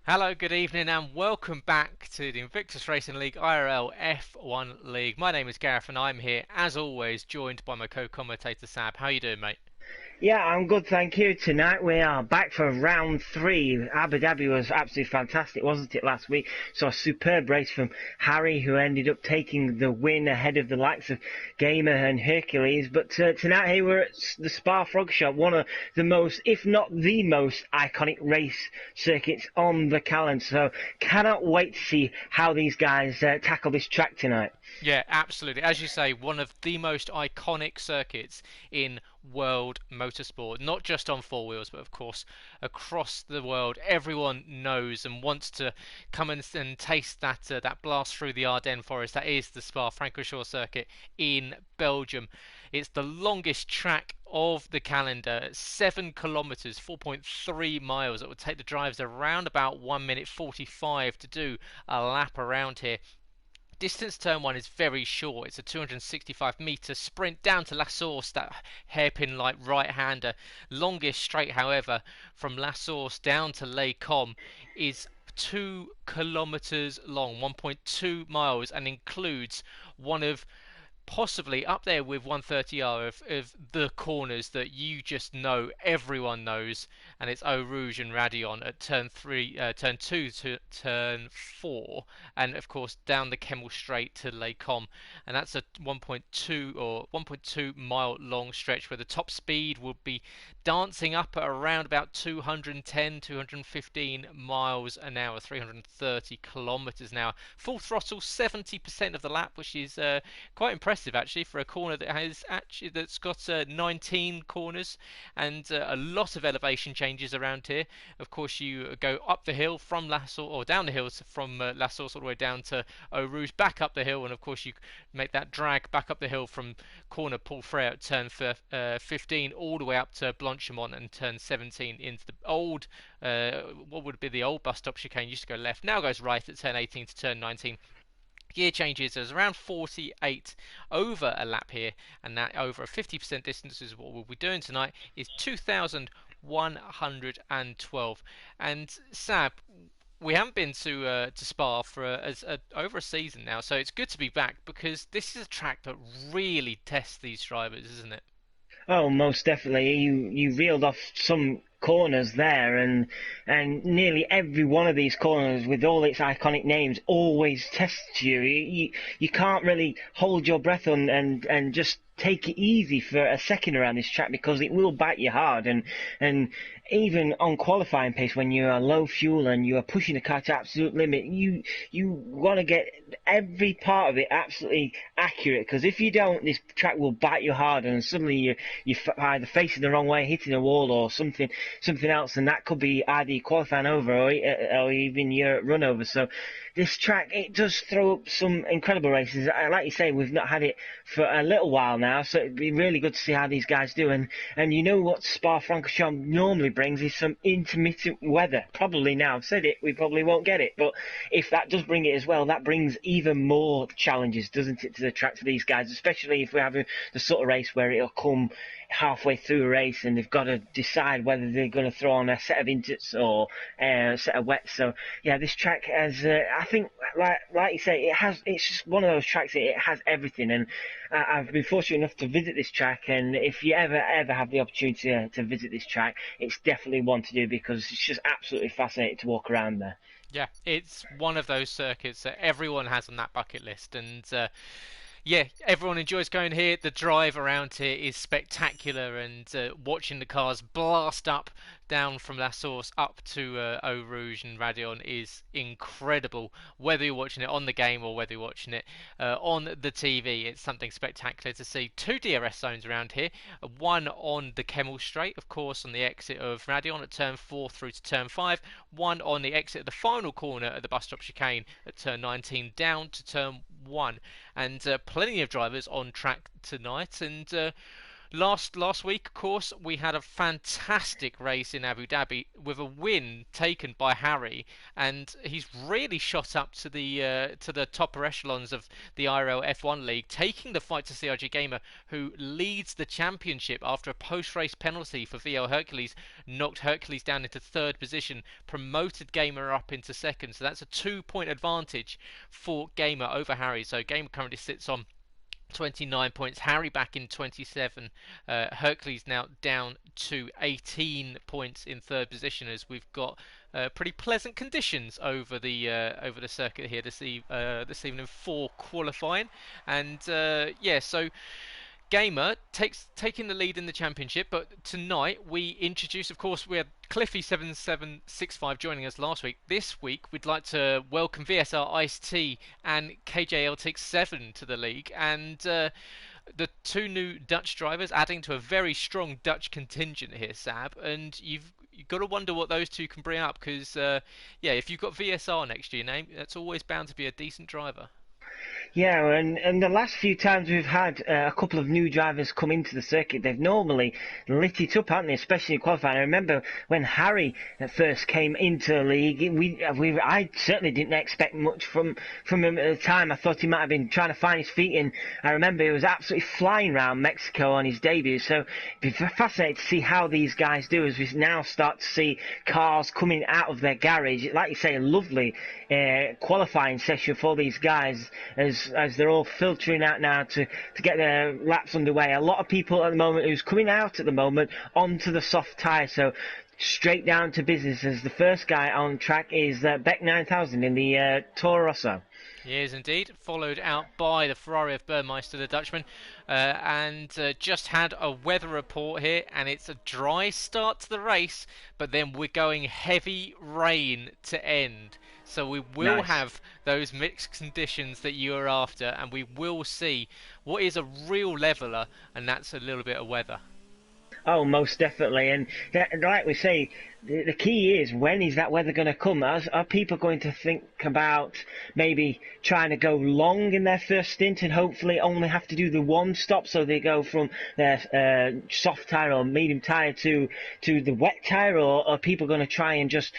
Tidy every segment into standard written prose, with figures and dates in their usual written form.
Hello, good evening, and welcome back to the Invictus Racing League IRL F1 League. My name is Gareth, and I'm here, as always, joined by my co-commentator Sab. How you doing, mate? Yeah, I'm good, thank you. Tonight we are back for round three. Abu Dhabi was absolutely fantastic, wasn't it, last week? So a superb race from Harry, who ended up taking the win ahead of the likes of Gamer and Hercules. But tonight here we're at the Spa-Francorchamps, one of the most, if not the most, iconic race circuits on the calendar. So cannot wait to see how these guys tackle this track tonight. Yeah, absolutely. As you say, one of the most iconic circuits in world motorsport, not just on four wheels, but of course across the world. Everyone knows and wants to come and taste that blast through the Ardennes forest. That is the Spa-Francorchamps circuit in Belgium. It's the longest track of the calendar, 7 kilometers, 4.3 miles. It would take the drivers around about 1 minute 45 to do a lap around here. Distance turn one is very short. It's a 265-meter sprint down to La Source, that hairpin like right-hander. Longest straight, however, from La Source down to Les Combes is 2 kilometers long, 1.2 miles, and includes one of possibly up there with 130R of the corners that you just know, everyone knows, and it's Eau Rouge and Radion at turn 2 to turn 4, and of course down the Kemmel Straight to Les Combes, and that's a 1.2 or 1.2 mile long stretch where the top speed will be dancing up at around about 210, 215 miles an hour, 330 kilometers an hour. Full throttle, 70% of the lap, which is quite impressive actually for a corner that's got 19 corners and a lot of elevation changes around here. Of course, you go up the hill from La Source, or down the hills from La Source all the way down to Eau Rouge, back up the hill, and of course you make that drag back up the hill from corner Paul Frere at turn 15 all the way up to Blanchimont and turn 17 into the old, what would be the old bus stop chicane. Used to go left, now goes right at turn 18 to turn 19. Gear changes, there's around 48 over a lap here, and that over a 50% distance is what we'll be doing tonight, is 2,112. And Sab, we haven't been to Spa for over a season now, so it's good to be back because this is a track that really tests these drivers, isn't it? Oh, most definitely. You reeled off some corners there, and nearly every one of these corners, with all its iconic names, always tests you. You can't really hold your breath and just take it easy for a second around this track because it will bite you hard. And even on qualifying pace, when you are low fuel and you are pushing the car to absolute limit, you want to get every part of it absolutely accurate, because if you don't, this track will bite you hard, and suddenly you're either facing the wrong way, hitting a wall, or something else, and that could be either your qualifying over or even your run over. So this track, it does throw up some incredible races. Like you say, we've not had it for a little while now, so it'd be really good to see how these guys do. And you know what Spa-Francorchamps normally brings is some intermittent weather. Probably now I've said it, we probably won't get it, but if that does bring it as well, that brings even more challenges, doesn't it, to the track for these guys, especially if we're having the sort of race where it'll come halfway through a race and they've got to decide whether they're going to throw on a set of inters or a set of wets. So yeah, this track has, I think, like you say, it's just one of those tracks. It has everything, and I've been fortunate enough to visit this track. And if you ever have the opportunity to visit this track, it's definitely one to do because it's just absolutely fascinating to walk around there. Yeah, it's one of those circuits that everyone has on that bucket list, and yeah, everyone enjoys going here. The drive around here is spectacular, and watching the cars blast up down from La Source up to Eau Rouge and Radion is incredible. Whether you're watching it on the game or whether you're watching it on the TV, it's something spectacular to see. Two DRS zones around here, one on the Kemmel Straight, of course, on the exit of Radion at turn 4 through to turn 5, one on the exit of the final corner at the bus stop chicane at turn 19 down to turn 1, and plenty of drivers on track tonight, and Last week, of course, we had a fantastic race in Abu Dhabi with a win taken by Harry, and he's really shot up to the top echelons of the IRL F1 League, taking the fight to CRG Gamer, who leads the championship after a post-race penalty for VL Hercules knocked Hercules down into third position, promoted Gamer up into second. So that's a 2-point advantage for Gamer over Harry. So Gamer currently sits on 29 points. Harry back in 27. Hercules now down to 18 points in third position, as we've got pretty pleasant conditions over the circuit here this evening for qualifying. And yeah, so Gamer taking the lead in the championship, but tonight we introduce, of course, we had Cliffy7765 joining us last week. This week we'd like to welcome VSR Ice-T and KJLTX7 to the league, and the two new Dutch drivers adding to a very strong Dutch contingent here, Sab. And you've got to wonder what those two can bring up, because yeah, if you've got VSR next to your name, that's always bound to be a decent driver. Yeah, and the last few times we've had a couple of new drivers come into the circuit, they've normally lit it up, haven't they? Especially in qualifying. I remember when Harry first came into the league, I certainly didn't expect much from him at the time. I thought he might have been trying to find his feet, and I remember he was absolutely flying around Mexico on his debut. So it'd be fascinating to see how these guys do as we now start to see cars coming out of their garage. Like you say, a lovely qualifying session for these guys as they're all filtering out now to get their laps underway. A lot of people at the moment who's coming out at the moment onto the soft tyre, so straight down to business, as the first guy on track is Beck 9000 in the Toro Rosso. He is indeed, followed out by the Ferrari of Burmeister, the Dutchman, and just had a weather report here, and it's a dry start to the race, but then we're going heavy rain to end. So we will have those mixed conditions that you are after, and we will see what is a real leveller, and that's a little bit of weather. Oh, most definitely. And like we say, the key is, when is that weather going to come? Are people going to think about maybe trying to go long in their first stint and hopefully only have to do the one stop, so they go from their soft tyre or medium tyre to the wet tyre? Or are people going to try and just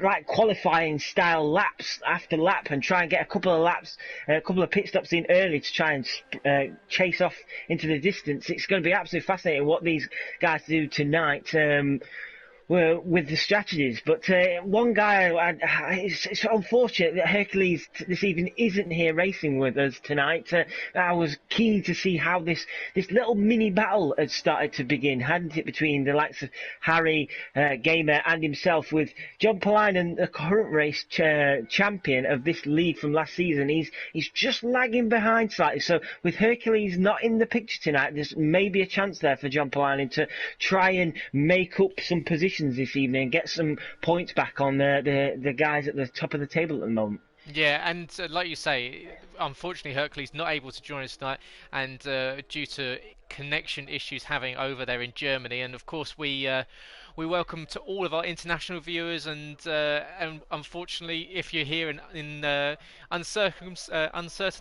like qualifying style laps after lap and try and get a couple of pit stops in early to try and chase off into the distance? It's going to be absolutely fascinating what these guys do tonight with the strategies. But one guy, it's unfortunate that Hercules this evening isn't here racing with us tonight. I was keen to see how this little mini battle had started to begin, hadn't it, between the likes of Harry, Gamer and himself, with John Polainen, the current race champion of this league from last season. He's just lagging behind slightly, so with Hercules not in the picture tonight, there's maybe a chance there for John Polainen to try and make up some positions this evening and get some points back on the guys at the top of the table at the moment. Yeah, and like you say, unfortunately Hercules not able to join us tonight, and due to connection issues having over there in Germany. And of course we welcome to all of our international viewers, and unfortunately, if you're here in uncertain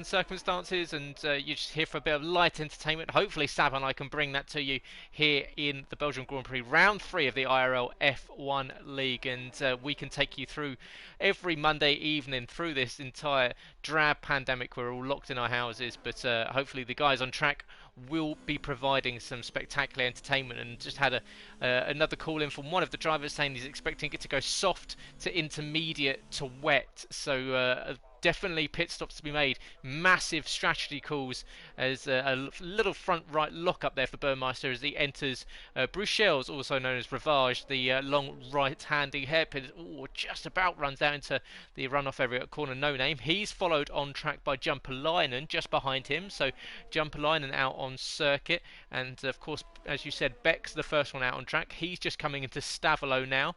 circumstances and you're just here for a bit of light entertainment, hopefully Sab and I can bring that to you here in the Belgian Grand Prix round 3 of the IRL F1 League, and we can take you through every Monday evening through this entire drab pandemic. We're all locked in our houses, but hopefully the guys on track will be providing some spectacular entertainment. And just had another call in from one of the drivers saying he's expecting it to go soft to intermediate to wet, so definitely pit stops to be made. Massive strategy calls as a little front right lock up there for Burmeister as he enters Bruxelles, also known as Rivage, the long right-handing hairpin. Just about runs out into the runoff area at corner no name. He's followed on track by Jumperlinen just behind him, so Jumperlinen out on circuit, and of course, as you said, Beck's the first one out on track. He's just coming into Stavolo now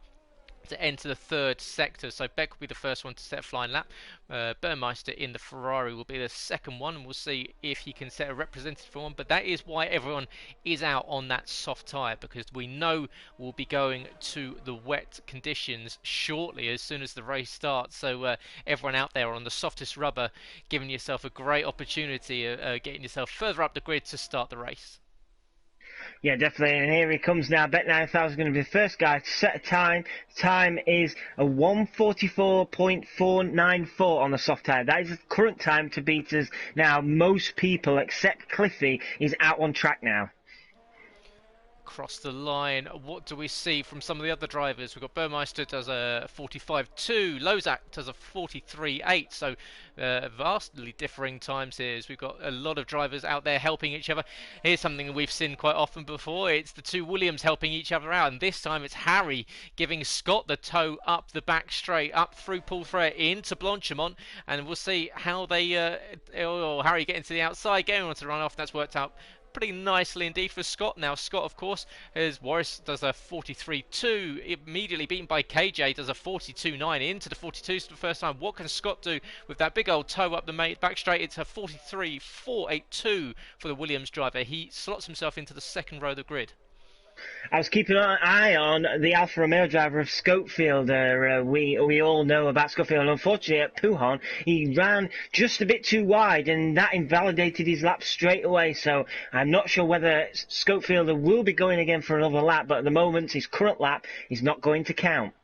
to enter the third sector, so Beck will be the first one to set a flying lap. Burmeister in the Ferrari will be the second one, and we'll see if he can set a representative one. But that is why everyone is out on that soft tyre, because we know we'll be going to the wet conditions shortly as soon as the race starts. So everyone out there on the softest rubber, giving yourself a great opportunity, getting yourself further up the grid to start the race. Yeah, definitely. And here he comes now. Bet 9000 is going to be the first guy to set a time. Time is a 1:44.494 on the soft tyre. That is the current time to beat us. Now, most people, except Cliffy, is out on track now. Across the line, what do we see from some of the other drivers? We've got Burmeister does a 45.2, Lozak does a 43.8, so vastly differing times here. We've got a lot of drivers out there helping each other. Here's something we've seen quite often before. It's the two Williams helping each other out, and this time it's Harry giving Scott the tow up the back straight, up through Paul Frere into Blanchimont, and we'll see how they, Harry getting to the outside, going on to run off. That's worked out pretty nicely indeed for Scott. Now Scott, of course, as Warris does a 43.2, immediately beaten by KJ, does a 42.9 into the 42s for the first time. What can Scott do with that big old toe up the back straight? It's a 43.482 for the Williams driver. He slots himself into the second row of the grid. I was keeping an eye on the Alfa Romeo driver of Schofield. We all know about Schofield. Unfortunately, at Pujon, he ran just a bit too wide, and that invalidated his lap straight away. So I'm not sure whether Schofield will be going again for another lap, but at the moment, his current lap is not going to count.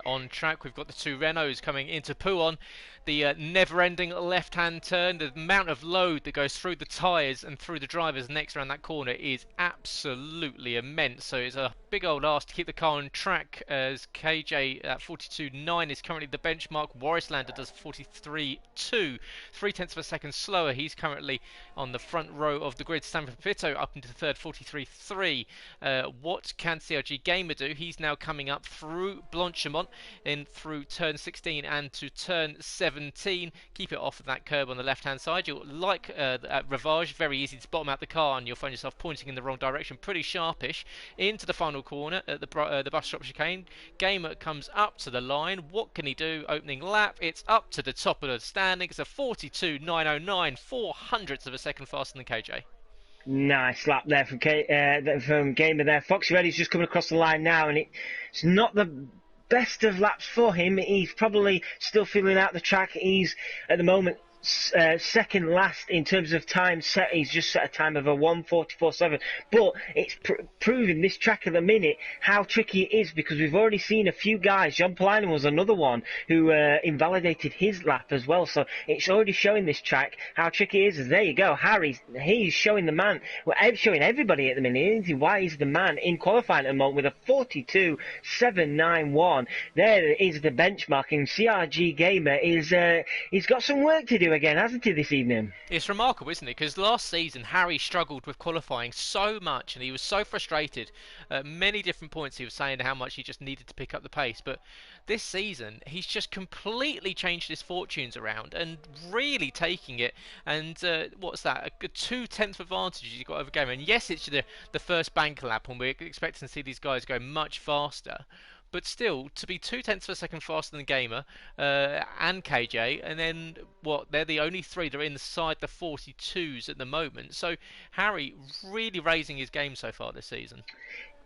On track, we've got the two Renaults coming into Pujon. The never-ending left-hand turn, the amount of load that goes through the tyres and through the driver's necks around that corner is absolutely immense. So it's a big old ask to keep the car on track, as KJ at 42.9 is currently the benchmark. Warrislander does 43.2, 0.3 of a second slower. He's currently on the front row of the grid. Stanford Pito up into the third, 43.3. What can CRG Gamer do? He's now coming up through Blanchimont, in through turn 16 and to turn 17. Keep it off of that curb on the left hand side. You'll like at Rivage, very easy to bottom out the car, and you'll find yourself pointing in the wrong direction, pretty sharpish. Into the final corner at the bus stop chicane. Gamer comes up to the line. What can he do? Opening lap, it's up to the top of the standing. It's a 42.909, 0.04 of a second faster than KJ. Nice lap there from Gamer there. Foxy Reddy's just coming across the line now, and it's not the best of laps for him. He's probably still feeling out the track. He's at the moment second last in terms of time set. He's just set a time of a 1:44.7, but it's proving this track at the minute how tricky it is, because we've already seen a few guys. John Polinen was another one who invalidated his lap as well, so it's already showing this track how tricky it is. There you go, Harry, he's showing the man, showing everybody at the minute why he's the man in qualifying at the moment with a 42.791. There is the benchmark, and CRG Gamer he's got some work to do again, hasn't he, this evening? It's remarkable, isn't it? Because last season Harry struggled with qualifying so much, and he was so frustrated. At many different points he was saying how much he just needed to pick up the pace, but this season he's just completely changed his fortunes around and really taking it. And what's that? A good 2/10 advantage he's got over Gamer. And yes, it's the first bank lap, and we're expecting to see these guys go much faster. But still, to be 0.2 of a second faster than Gamer and KJ, and then they're the only three that are inside the 42s at the moment. So Harry really raising his game so far this season.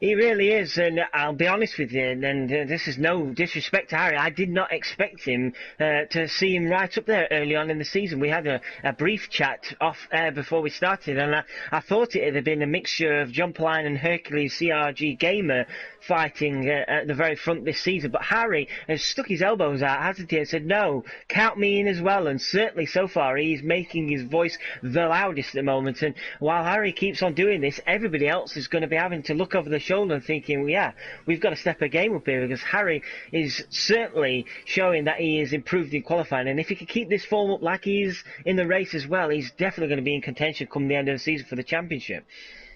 He really is, and I'll be honest with you, and this is no disrespect to Harry, I did not expect him to see him right up there early on in the season. We had a brief chat off air before we started, and I thought it had been a mixture of John Pline and Hercules CRG Gamer fighting at the very front this season, but Harry has stuck his elbows out, hasn't he, and said, no, count me in as well, and certainly so far he's making his voice the loudest at the moment. And while Harry keeps on doing this, everybody else is going to be having to look over the shoulder and thinking, well, yeah, we've got to step a game up here, because Harry is certainly showing that he is improved in qualifying, and if he can keep this form up like he is in the race as well, he's definitely going to be in contention come the end of the season for the championship.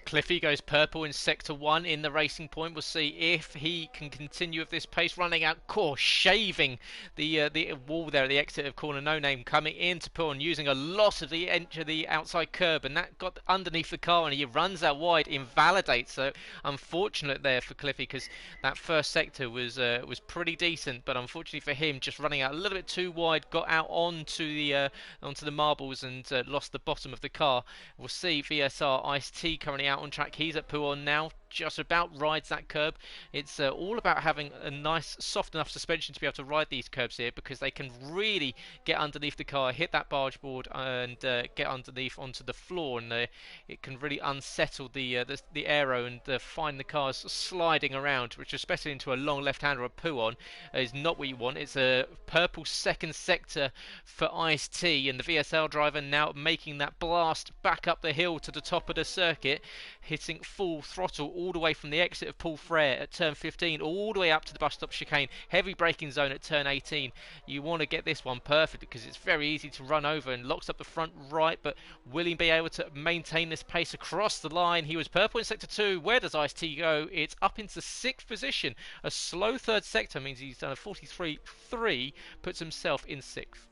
Cliffy goes purple in Sector 1 in the Racing Point. We'll see if he can continue with this pace. Running out course, shaving the wall there at the exit of corner No Name, coming into Pujon, using a lot of the outside curb, and that got underneath the car, and he runs out wide, invalidates. So unfortunate there for Cliffy, because that first sector was pretty decent, but unfortunately for him, just running out a little bit too wide, got out onto the marbles and lost the bottom of the car. We'll see VSR Ice-T currently out on track. He's at Pujon now, just about rides that curb. It's all about having a nice, soft enough suspension to be able to ride these curbs here, because they can really get underneath the car, hit that barge board, and get underneath onto the floor, and it can really unsettle the aero and find the cars sliding around, which especially into a long left-hander or a poo-on is not what you want. It's a purple second sector for Ice-T, and the VSL driver now making that blast back up the hill to the top of the circuit, hitting full throttle all the way from the exit of Paul Frere at turn 15 all the way up to the bus stop chicane, heavy braking zone at turn 18. You want to get this one perfect because it's very easy to run over, and locks up the front right, but will he be able to maintain this pace across the line? He was purple in sector 2. Where does Ice-T go? It's up into 6th position. A slow third sector means he's done a 43.3, puts himself in 6th.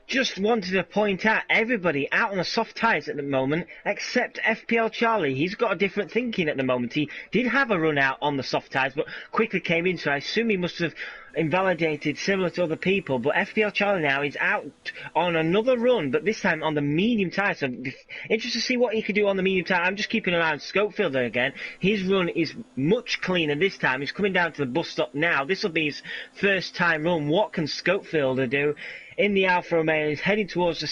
Just wanted to point out, everybody out on the soft tyres at the moment, except FPL Charlie. He's got a different thinking at the moment. He did have a run out on the soft tyres, but quickly came in, so I assume he must have invalidated similar to other people. But FPL Charlie now is out on another run, but this time on the medium tyre. So interested to see what he could do on the medium tyre. I'm just keeping an eye on Scopefielder again. His run is much cleaner this time. He's coming down to the bus stop now. This will be his first time run. What can Scopefielder do? In the Alfa Romeo, he's heading towards the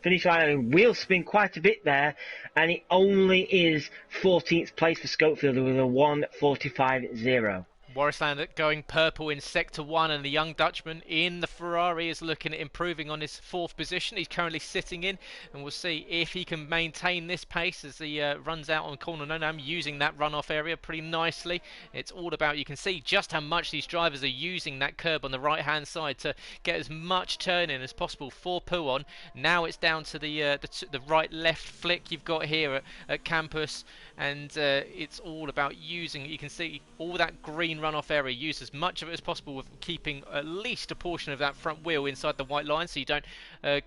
finish line, and wheel spin quite a bit there, and it only is 14th place for Scopefielder with a 1:45.0. Warrislander going purple in sector 1, and the young Dutchman in the Ferrari is looking at improving on his 4th position. He's currently sitting in, and we'll see if he can maintain this pace as he runs out on corner 9. I'm using that runoff area pretty nicely. It's all about, you can see just how much these drivers are using that curb on the right hand side to get as much turn in as possible for Pouon. Now it's down to the right left flick you've got here at Campus, and it's all about using, you can see all that green runoff area, use as much of it as possible with keeping at least a portion of that front wheel inside the white line, so you don't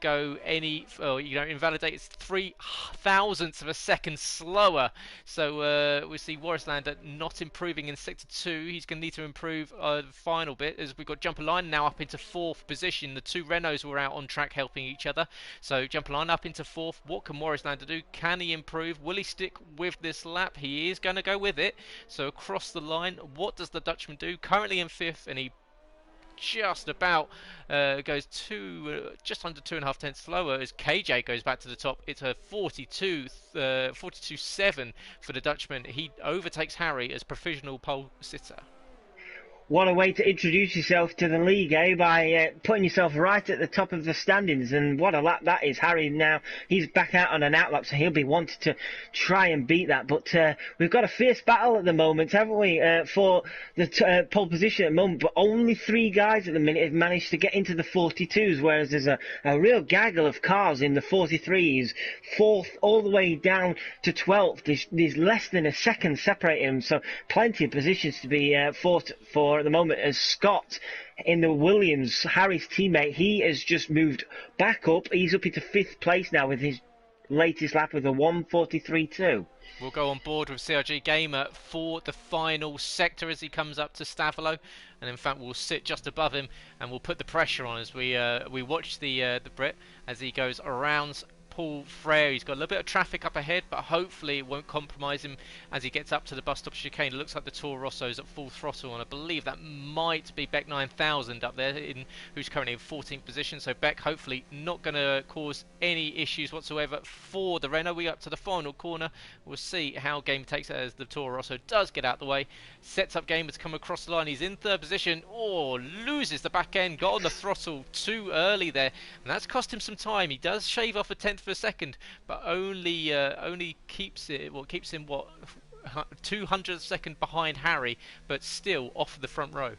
go any, you don't invalidate. It's 0.003 of a second slower. So we see Warrislander not improving in sector 2. He's going to need to improve the final bit, as we've got Jumper Line now up into 4th position. The two Renaults were out on track helping each other, so Jumper Line up into 4th. What can Warrislander do? Can he improve? Will he stick with this lap? He is going to go with it. So across the line, what does the Dutchman do? Currently in 5th, and he just about goes just under 2.5 tenths slower as KJ goes back to the top. It's a 42.7 for the Dutchman. He overtakes Harry as provisional pole sitter. What a way to introduce yourself to the league, eh? By putting yourself right at the top of the standings, and what a lap that is. Harry now, he's back out on an outlap, so he'll be wanting to try and beat that. But we've got a fierce battle at the moment, haven't we, for the pole position at the moment. But only 3 guys at the minute have managed to get into the 42s, whereas there's a real gaggle of cars in the 43s, 4th all the way down to 12th. There's less than a second separating them, so plenty of positions to be fought for at the moment. As Scott in the Williams, Harry's teammate, he has just moved back up. He's up into 5th place now with his latest lap with a 1:43.2. We'll go on board with CRG Gamer for the final sector as he comes up to Stavilo, and in fact we'll sit just above him and we'll put the pressure on as we watch the Brit as he goes around Paul Frere. He's got a little bit of traffic up ahead, but hopefully it won't compromise him as he gets up to the bus stop chicane. It looks like the Toro Rosso's at full throttle, and I believe that might be Beck 9000 up there, who's currently in 14th position. So Beck hopefully not going to cause any issues whatsoever for the Renault. We up to the final corner. We'll see how Gamer takes it as the Toro Rosso does get out the way. Sets up Gamer to come across the line. He's in 3rd position. Oh, loses the back end. Got on the throttle too early there, and that's cost him some time. He does shave off a 10th for a second, but only keeps him 200th second behind Harry, but still off the front row.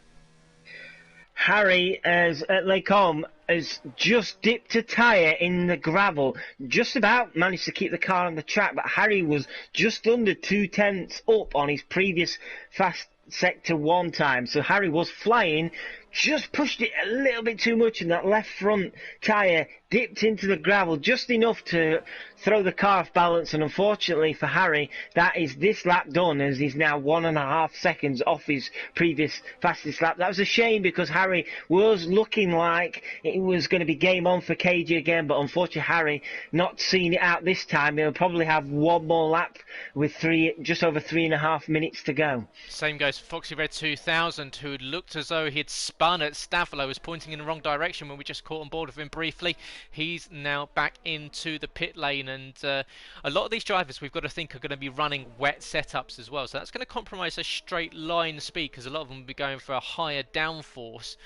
Harry at Les Combes has just dipped a tyre in the gravel, just about managed to keep the car on the track, but Harry was just under 2 tenths up on his previous fast sector 1 time, so Harry was flying, just pushed it a little bit too much, and that left front tyre dipped into the gravel just enough to throw the car off balance. And unfortunately for Harry, that is this lap done, as he's now 1.5 seconds off his previous fastest lap. That was a shame, because Harry was looking like it was going to be game on for KG again, but unfortunately Harry not seeing it out this time. He'll probably have one more lap with just over 3.5 minutes to go. Same goes for Foxy Red 2000, who looked as though he had spun at Stavilo, was pointing in the wrong direction when we just caught on board with him briefly. He's now back into the pit lane, and a lot of these drivers, we've got to think, are going to be running wet setups as well, so that's going to compromise a straight line speed, because a lot of them will be going for a higher downforce.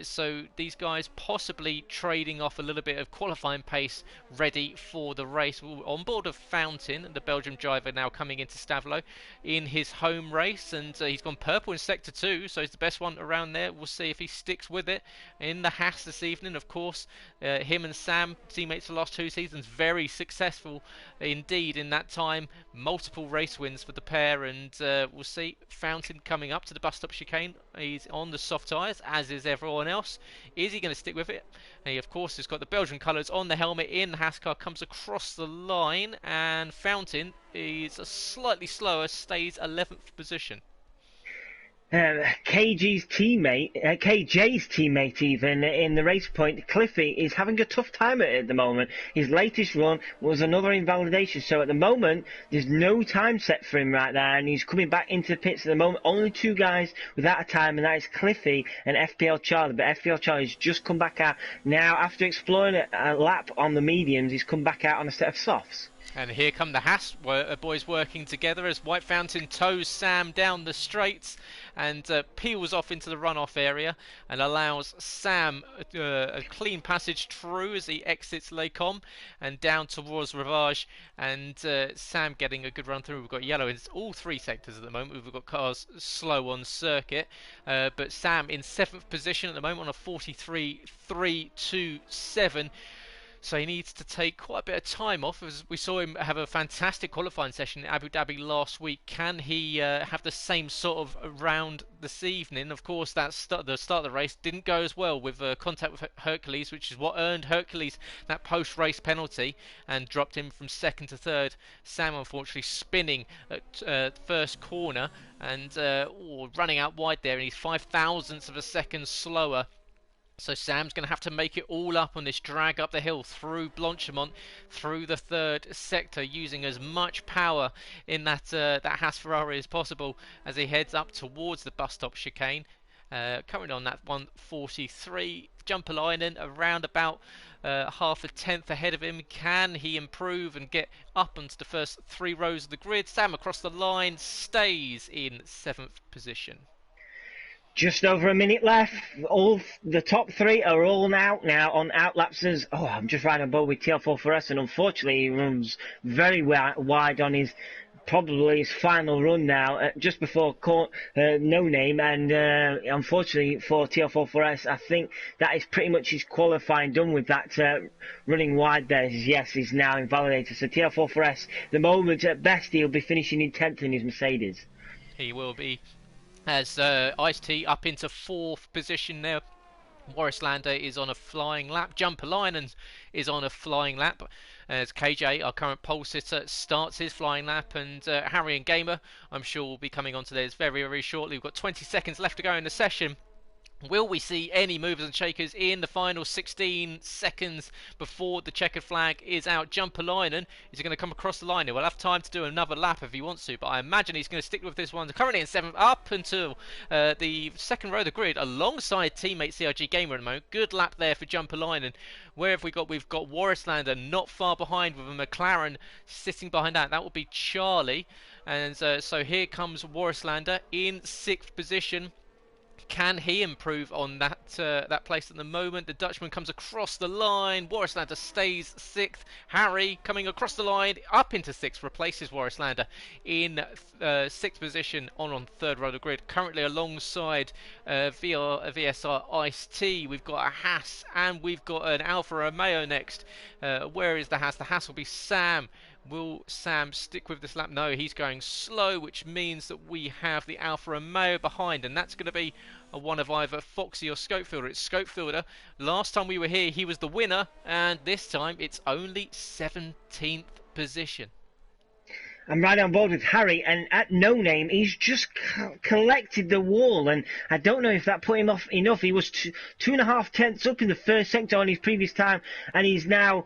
So these guys possibly trading off a little bit of qualifying pace ready for the race. On board of Fountain, the Belgian driver, now coming into Stavilo in his home race, and he's gone purple in Sector 2, so he's the best one around there. We'll see if he sticks with it in the Haas this evening. Of course, him and Sam, teammates the last 2 seasons, very successful indeed in that time. Multiple race wins for the pair, and we'll see Fountain coming up to the bus stop chicane. He's on the soft tyres, as is everyone else. Is he going to stick with it? And he, of course, has got the Belgian colours on the helmet in. The Haas car comes across the line, and Fountain is slightly slower, stays 11th position. KJ's teammate even in the race point, Cliffy, is having a tough time at the moment. His latest run was another invalidation, so at the moment there's no time set for him right there, and he's coming back into the pits at the moment. Only 2 guys without a time, and that is Cliffy and FPL Charlie, but FPL Charlie's just come back out now after exploring a lap on the mediums. He's come back out on a set of softs. And here come the Haas boys working together as White Fountain tows Sam down the straights and peels off into the runoff area and allows Sam a clean passage through as he exits Lecom and down towards Rivage, and Sam getting a good run through. We've got yellow in all 3 sectors at the moment. We've got cars slow on circuit, but Sam in 7th position at the moment on a 43.327. So he needs to take quite a bit of time off, as we saw him have a fantastic qualifying session in Abu Dhabi last week. Can he have the same sort of round this evening? Of course, the start of the race didn't go as well with contact with Hercules, which is what earned Hercules that post-race penalty and dropped him from 2nd to 3rd. Sam, unfortunately, spinning at first corner and running out wide there, and he's 0.005 of a second slower. So Sam's going to have to make it all up on this drag up the hill through Blanchimont, through the 3rd sector, using as much power in that Haas Ferrari as possible as he heads up towards the bus stop chicane. Currently on that 143, Jumperlinen around about half a tenth ahead of him. Can he improve and get up onto the first 3 rows of the grid? Sam across the line stays in 7th position. Just over a minute left. All the top 3 are all out now on outlapses. Oh, I'm just riding on board with TL44S, and unfortunately he runs very wide on probably his final run now, just before No Name, and unfortunately for TL44S, I think that is pretty much his qualifying done with that running wide there. Yes, he's now invalidated. So TL44S, the moment at best, he'll be finishing in 10th in his Mercedes. He will be. As Ice-T up into 4th position now. Morris Lander is on a flying lap. Jumperlinen is on a flying lap. As KJ, our current pole sitter, starts his flying lap. And Harry and Gamer, I'm sure, will be coming onto theirs very, very shortly. We've got 20 seconds left to go in the session. Will we see any movers and shakers in the final 16 seconds before the checkered flag is out? Jumperlinen is going to come across the line. He will have time to do another lap if he wants to, but I imagine he's going to stick with this one. Currently in 7th, up until the 2nd row of the grid, alongside teammate CRG Gamer at the moment. Good lap there for Jumperlinen. Where have we got? We've got Warrislander not far behind with a McLaren sitting behind that. That will be Charlie. And so here comes Warrislander in 6th position. Can he improve on that place at the moment? The Dutchman comes across the line. Warrislander stays 6th. Harry coming across the line up into 6th, replaces Warrislander in 6th position on 3rd row of the grid. Currently alongside VSR Ice-T. We've got a Haas and we've got an Alfa Romeo next. Where is the Haas? The Haas will be Sam. Will Sam stick with this lap? No, he's going slow, which means that we have the Alfa Romeo behind, and that's going to be one of either Foxy or Scopefielder. It's Scopefielder. Last time we were here, he was the winner, and this time it's only 17th position. I'm right on board with Harry, and at No Name, he's just collected the wall, and I don't know if that put him off enough. He was 2.5 tenths up in the first sector on his previous time, and he's now...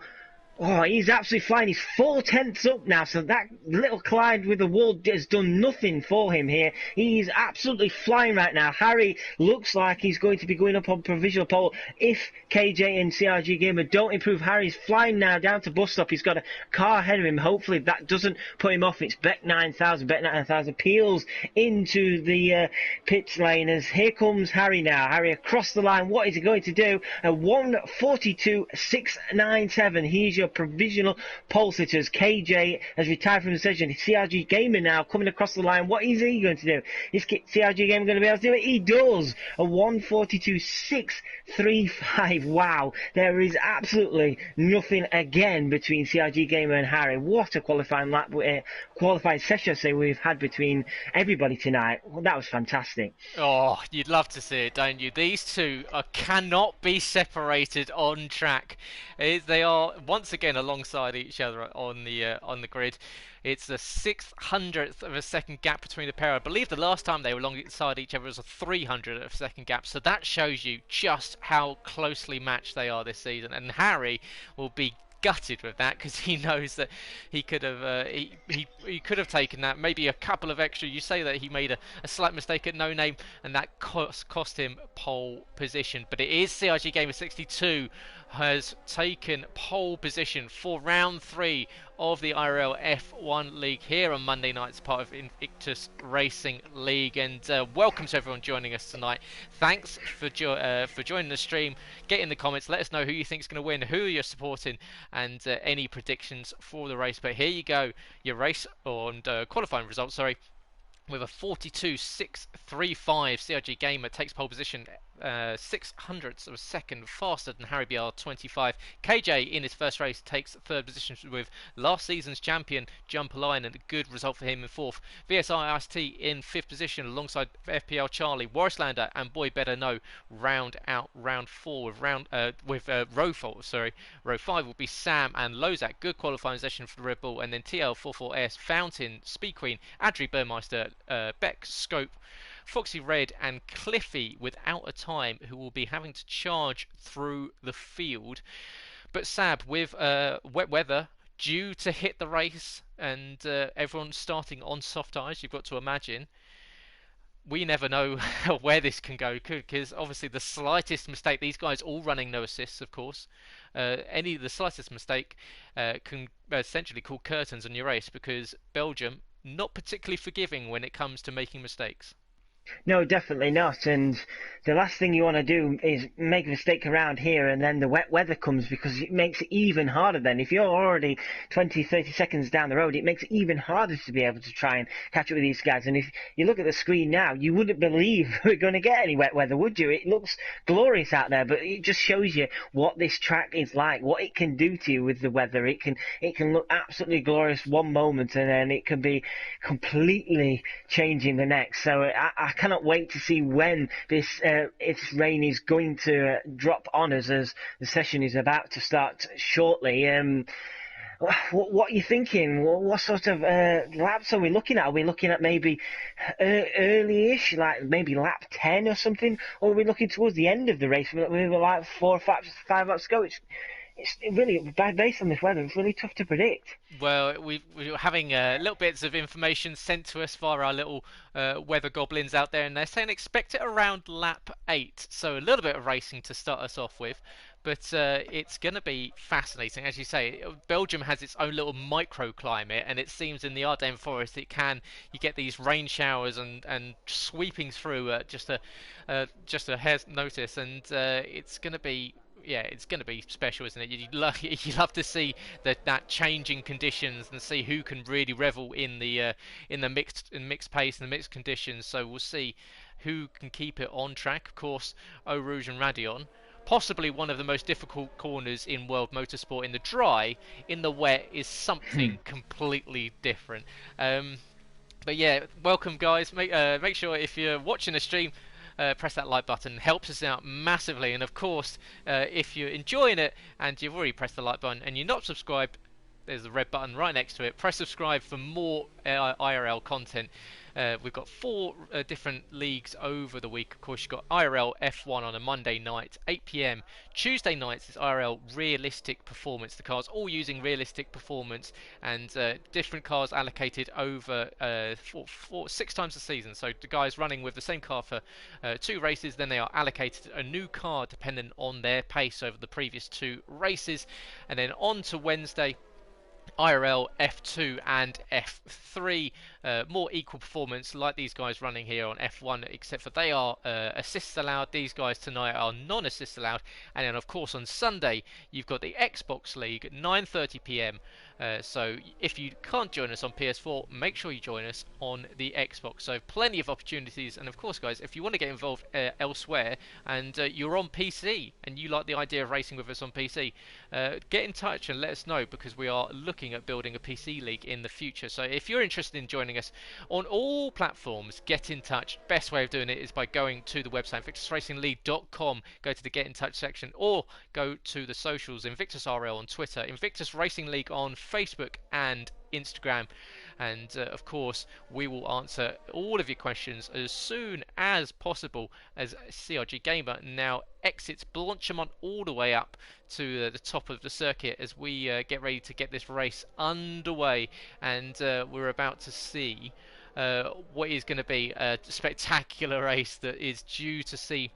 Oh, he's absolutely flying. He's 4 tenths up now, so that little collide with the wall has done nothing for him here. He's absolutely flying right now. Harry looks like he's going to be going up on provisional pole if KJ and CRG Gamer don't improve. Harry's flying now down to bus stop. He's got a car ahead of him. Hopefully that doesn't put him off. It's Beck 9000. Beck 9000 peels into the pit lane as here comes Harry now. Harry across the line. What is he going to do? A 1:42.697. He's your provisional pole sitters. KJ has retired from the session. CRG Gamer now coming across the line. What is he going to do? Is CRG Gamer going to be able to do it? He does. A 1:42.635. Wow. There is absolutely nothing again between CRG Gamer and Harry. What a qualifying lap, qualifying session, I say, we've had between everybody tonight. Well, that was fantastic. Oh, you'd love to see it, don't you? These two cannot be separated on track. They are once again alongside each other on the grid. It's the 600th of a second gap between the pair. I believe the last time they were alongside each other was a 300th of a second gap. So that shows you just how closely matched they are this season. And Harry will be gutted with that because he knows that he could have he could have taken that, maybe a couple of extra. You say that he made a slight mistake at No Name and that cost him pole position, but it is CRG Gamer 62 has taken pole position for round 3 of the IRL F1 League here on Monday night as part of Invictus Racing League. And welcome to everyone joining us tonight. Thanks for joining the stream. Get in the comments, let us know who you think is going to win, who you're supporting, and any predictions for the race. But here you go, your race and qualifying results, sorry. With a 42.635, CRG Gamer takes pole position 600ths of a second faster than Harry BR25. KJ in his first race takes third position with last season's champion Jumper Line, and a good result for him in fourth. VSI IST in fifth position alongside FPL Charlie. Warrislander and Boy Better Know round out round 4 with row 5 will be Sam and Lozak. Good qualifying session for the Red Bull, and then TL44S, Fountain, Speed Queen, Adri Burmeister, Beck, Scope, Foxy Red and Cliffy without a time, who will be having to charge through the field. But Sab, with wet weather due to hit the race and everyone starting on soft tyres, you've got to imagine, we never know where this can go, because obviously the slightest mistake, these guys all running no assists, of course, the slightest mistake can essentially call curtains on your race, because Belgium not particularly forgiving when it comes to making mistakes. No, definitely not. And the last thing you want to do is make a mistake around here and then the wet weather comes, because it makes it even harder then. If you're already 20, 30 seconds down the road, it makes it even harder to be able to try and catch up with these guys. And if you look at the screen now, you wouldn't believe we're going to get any wet weather, would you? It looks glorious out there, but it just shows you what this track is like, what it can do to you with the weather. It can look absolutely glorious one moment, and then it can be completely changing the next. So I cannot wait to see when this rain is going to drop on us, as the session is about to start shortly. What are you thinking? What sort of laps are we looking at? Are we looking at maybe early-ish, like maybe lap 10 or something? Or are we looking towards the end of the race? We were like 4 or 5 laps to go. It's really, based on this weather, it's really tough to predict. Well, we're having little bits of information sent to us via our little weather goblins out there, and they're saying expect it around lap 8. So a little bit of racing to start us off with. But it's going to be fascinating. As you say, Belgium has its own little microclimate, and it seems in the Ardennes Forest you get these rain showers and sweeping through just a hair's notice, and it's going to be... Yeah, it's going to be special, isn't it? You love to see that changing conditions and see who can really revel in the mixed pace and the mixed conditions. So we'll see who can keep it on track. Of course, Eau Rouge and Radion, possibly one of the most difficult corners in world motorsport. In the dry, in the wet is something completely different. But yeah, welcome guys. Make sure if you're watching the stream, press that like button. Helps us out massively. And of course, if you're enjoying it and you've already pressed the like button and you're not subscribed, there's the red button right next to it. Press subscribe for more IRL content. We've got 4 different leagues over the week. Of course, you've got IRL F1 on a Monday night, 8 p.m. Tuesday nights is IRL Realistic Performance. The cars all using realistic performance, and different cars allocated over 6 times a season. So the guys running with the same car for 2 races, then they are allocated a new car dependent on their pace over the previous 2 races. And then on to Wednesday, IRL F2 and F3, more equal performance like these guys running here on F1, except for they are assists allowed. These guys tonight are non-assists allowed. And then of course on Sunday you've got the XBOX League at 9:30 p.m. So if you can't join us on PS4, make sure you join us on the Xbox. So plenty of opportunities. And of course, guys, if you want to get involved elsewhere and you're on PC and you like the idea of racing with us on PC, get in touch and let us know, because we are looking at building a PC league in the future. So if you're interested in joining us on all platforms, get in touch. Best way of doing it is by going to the website invictusracingleague.com, go to the get in touch section, or go to the socials, Invictus RL on Twitter, Invictus Racing League on Facebook and Instagram. And of course, we will answer all of your questions as soon as possible, as CRG Gamer now exits Blanchimont all the way up to the top of the circuit as we get ready to get this race underway. And we're about to see what is going to be a spectacular race that is due to see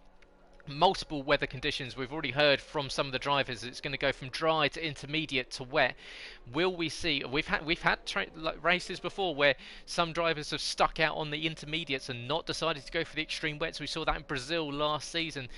multiple weather conditions. We've already heard from some of the drivers it's going to go from dry to intermediate to wet. Will we see? We've had races before where some drivers have stuck out on the intermediates and not decided to go for the extreme wets. We saw that in Brazil last season.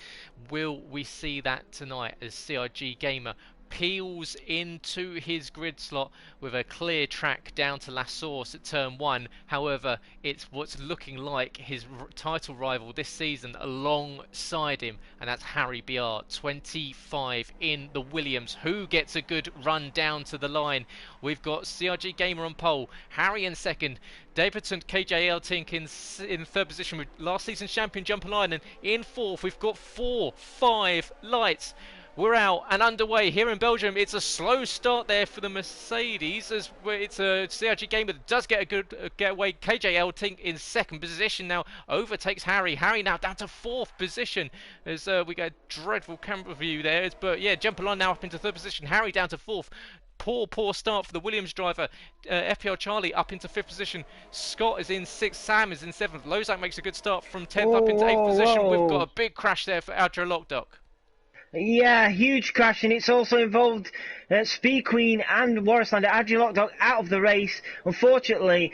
Will we see that tonight as CRG Gamer peels into his grid slot with a clear track down to La Source at turn 1? However, it's what's looking like his title rival this season alongside him, and that's Harry Biar, 25 in the Williams, who gets a good run down to the line. We've got CRG Gamer on pole, Harry in second, debutant KJL Tink in third position with last season's champion Jumper Line, and in fourth we've got 4-5 lights. We're out and underway here in Belgium. It's a slow start there for the Mercedes, as it's a CRG Gamer that does get a good getaway. KJL Tink in second position now, overtakes Harry. Harry now down to fourth position as we get a dreadful camera view there. But yeah, Jumper Line now up into third position. Harry down to fourth. Poor start for the Williams driver. FPL Charlie up into 5th position. Scott is in 6th. Sam is in 7th. Lozak makes a good start from 10th up into 8th position. We've got a big crash there for Adria Lockdock. Yeah, huge crash, and it's also involved Speed Queen and Warrislander. Adria Lockdock out of the race. Unfortunately,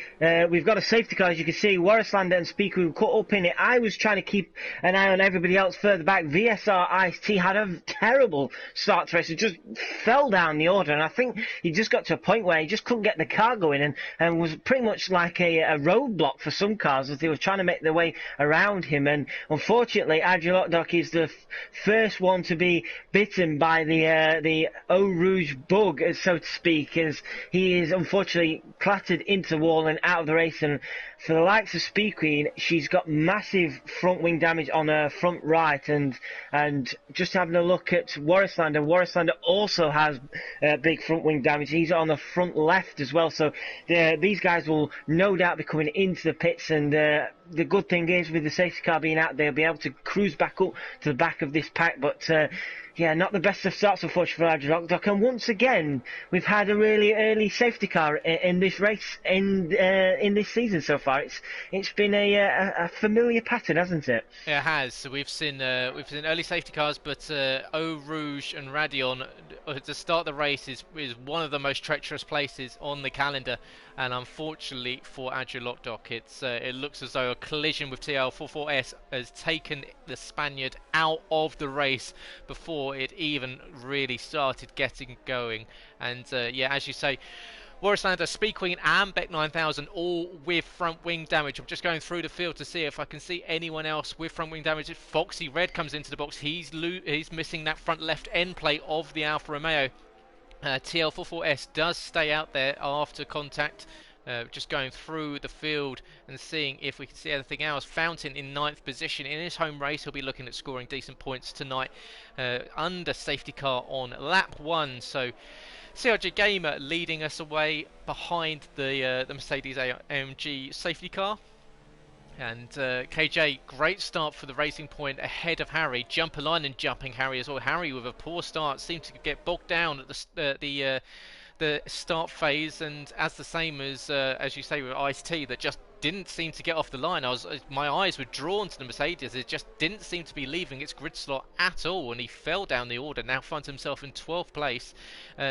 we've got a safety car, as you can see. Warrislander and Speed Queen caught up in it. I was trying to keep an eye on everybody else further back. VSR Ice-T had a terrible start to race. It just fell down the order, and I think he just got to a point where he just couldn't get the car going, and was pretty much like a roadblock for some cars as they were trying to make their way around him. And unfortunately, Adria Lockdock is the first one to be bitten by the Eau Rouge bug, so to speak, as he is unfortunately clattered into the wall and out of the race. And for the likes of Speed Queen, she's got massive front wing damage on her front right, and just having a look at Warrislander also has big front wing damage. He's on the front left as well, so these guys will no doubt be coming into the pits, and the good thing is, with the safety car being out, they'll be able to cruise back up to the back of this pack. But yeah, not the best of starts, unfortunately, for Adria Lockdock. And once again, we've had a really early safety car in this race in this season so far. It's been a familiar pattern, hasn't it? It has. So we've seen early safety cars, but Eau Rouge and Radion to start the race is one of the most treacherous places on the calendar. And unfortunately for Adria Lockdock, it looks as though a collision with TL44S has taken the Spaniard out of the race before it even really started getting going. And yeah, as you say, Warrislander, Speed Queen and Beck 9000 all with front wing damage. I'm just going through the field to see if I can see anyone else with front wing damage. Foxy Red comes into the box. He's missing that front left end plate of the Alfa Romeo. TL44S does stay out there after contact Just going through the field and seeing if we can see anything else. Fountain in 9th position in his home race. He'll be looking at scoring decent points tonight under safety car on lap 1. So CRG Gamer leading us away behind the Mercedes AMG safety car. And KJ, great start for the Racing Point ahead of Harry. Jumper line and jumping Harry as well. Harry with a poor start seemed to get bogged down at the start phase, and as the same as you say with Ice-T, that just didn't seem to get off the line. My eyes were drawn to the Mercedes. It just didn't seem to be leaving its grid slot at all, and he fell down the order. Now finds himself in 12th place.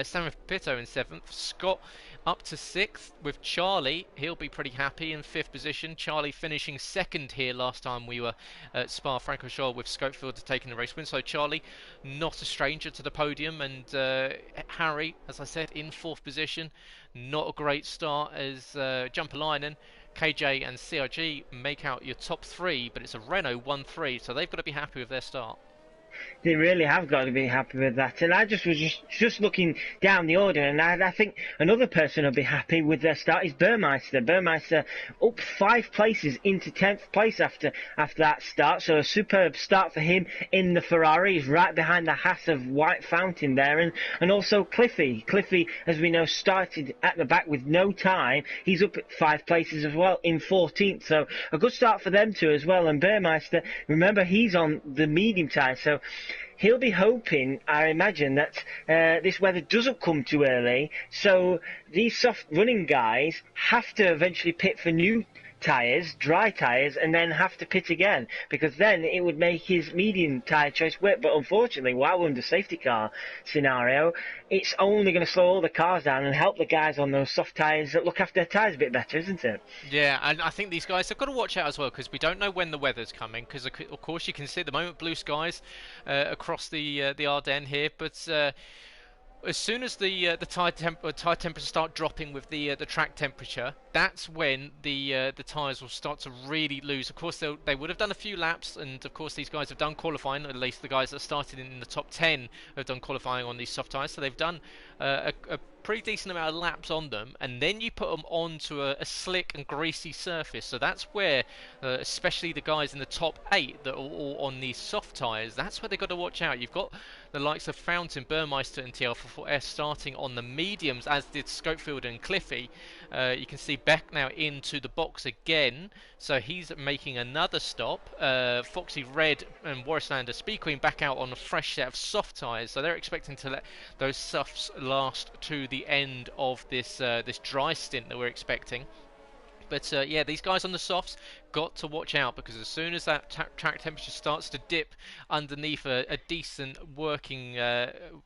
Samuel Pito in 7th. Scott up to 6th with Charlie. He'll be pretty happy in 5th position. Charlie finishing 2nd here last time we were at Spa-Francorchamps with Schofield taking the race win. So Charlie, not a stranger to the podium, and Harry, as I said, in 4th position. Not a great start as Jumperlinen, KJ and CRG make out your top 3, but it's a Renault 1-3, so they've got to be happy with their start. They really have got to be happy with that. And I was just looking down the order, and I think another person will be happy with their start is Burmeister. Burmeister up 5 places into 10th place after that start. So a superb start for him in the Ferrari. He's right behind the Haas of White Fountain there. And also Cliffy. Cliffy, as we know, started at the back with no time. He's up 5 places as well in 14th. So a good start for them too as well. And Burmeister, remember, he's on the medium tyre. So he'll be hoping, I imagine, that this weather doesn't come too early, so these soft running guys have to eventually pit for new tyres, dry tyres, and then have to pit again, because then it would make his medium tyre choice work. But unfortunately, while we're under safety car scenario, it's only going to slow all the cars down and help the guys on those soft tyres that look after their tyres a bit better, isn't it? Yeah, and I think these guys have got to watch out as well, because we don't know when the weather's coming, because of course you can see at the moment blue skies across the Ardennes here, but as soon as the tire temperature start dropping with the track temperature, that's when the tyres will start to really lose. Of course, they would have done a few laps, and of course these guys have done qualifying. At least the guys that started in the top 10 have done qualifying on these soft tyres, so they've done a pretty decent amount of laps on them, and then you put them onto a slick and greasy surface. So that's where, especially the guys in the top 8 that are all on these soft tyres, that's where they've got to watch out. You've got the likes of Fountain, Burmeister and TL44S starting on the mediums, as did Schofield and Cliffy. You can see Beck now into the box again, so he's making another stop. Foxy Red and Warrislander Speed Queen back out on a fresh set of soft tyres, so they're expecting to let those softs last to the end of this dry stint that we're expecting. But yeah, these guys on the softs got to watch out, because as soon as that track temperature starts to dip underneath a decent working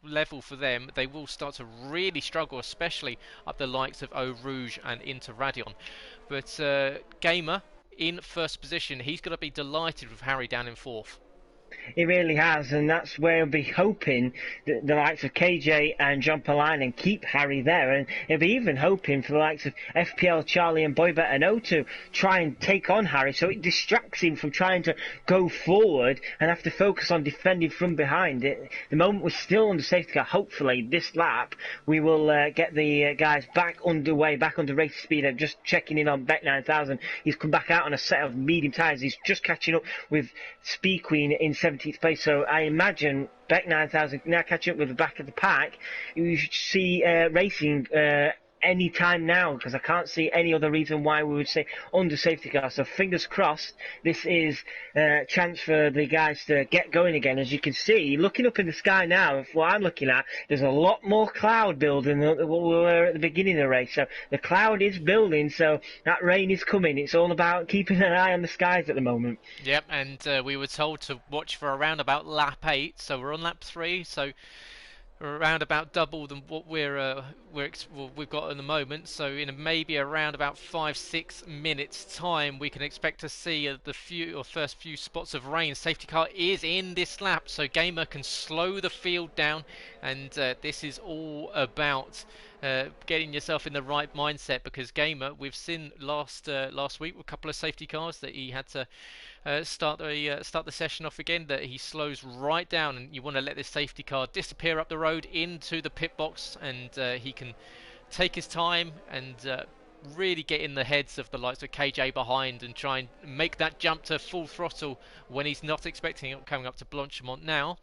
level for them, they will start to really struggle, especially up the likes of Eau Rouge and into Radion. But Gamer in 1st position, he's going to be delighted with Harry down in 4th. It really has, and that's where we'll be hoping that the likes of KJ and John Palainen keep Harry there, and he'll be even hoping for the likes of FPL, Charlie and Boybet and O to try and take on Harry, so it distracts him from trying to go forward and have to focus on defending from behind. The moment we're still under safety car, hopefully this lap we will get the guys back underway, back under race speed. I'm just checking in on Beck 9000. He's come back out on a set of medium tyres. He's just catching up with Speed Queen in 17th place, so I imagine Beck 9000 now catching up with the back of the pack. You should see racing any time now, because I can't see any other reason why we would say under safety car. So fingers crossed, this is a chance for the guys to get going again. As you can see, looking up in the sky now, what I'm looking at, there's a lot more cloud building than what we were at the beginning of the race. So the cloud is building, so that rain is coming. It's all about keeping an eye on the skies at the moment. Yep, and we were told to watch for around about lap 8, so we're on lap 3, so around about double than what we've got at the moment. So in maybe around about 5-6 minutes time, we can expect to see the first few spots of rain. Safety car is in this lap, so Gamer can slow the field down, and this is all about getting yourself in the right mindset, because Gamer, we've seen last week with a couple of safety cars that he had to start the session off again, that he slows right down, and you want to let this safety car disappear up the road into the pit box, and he can take his time and really get in the heads of the likes of KJ behind and try and make that jump to full throttle when he's not expecting it coming up to Blanchimont now.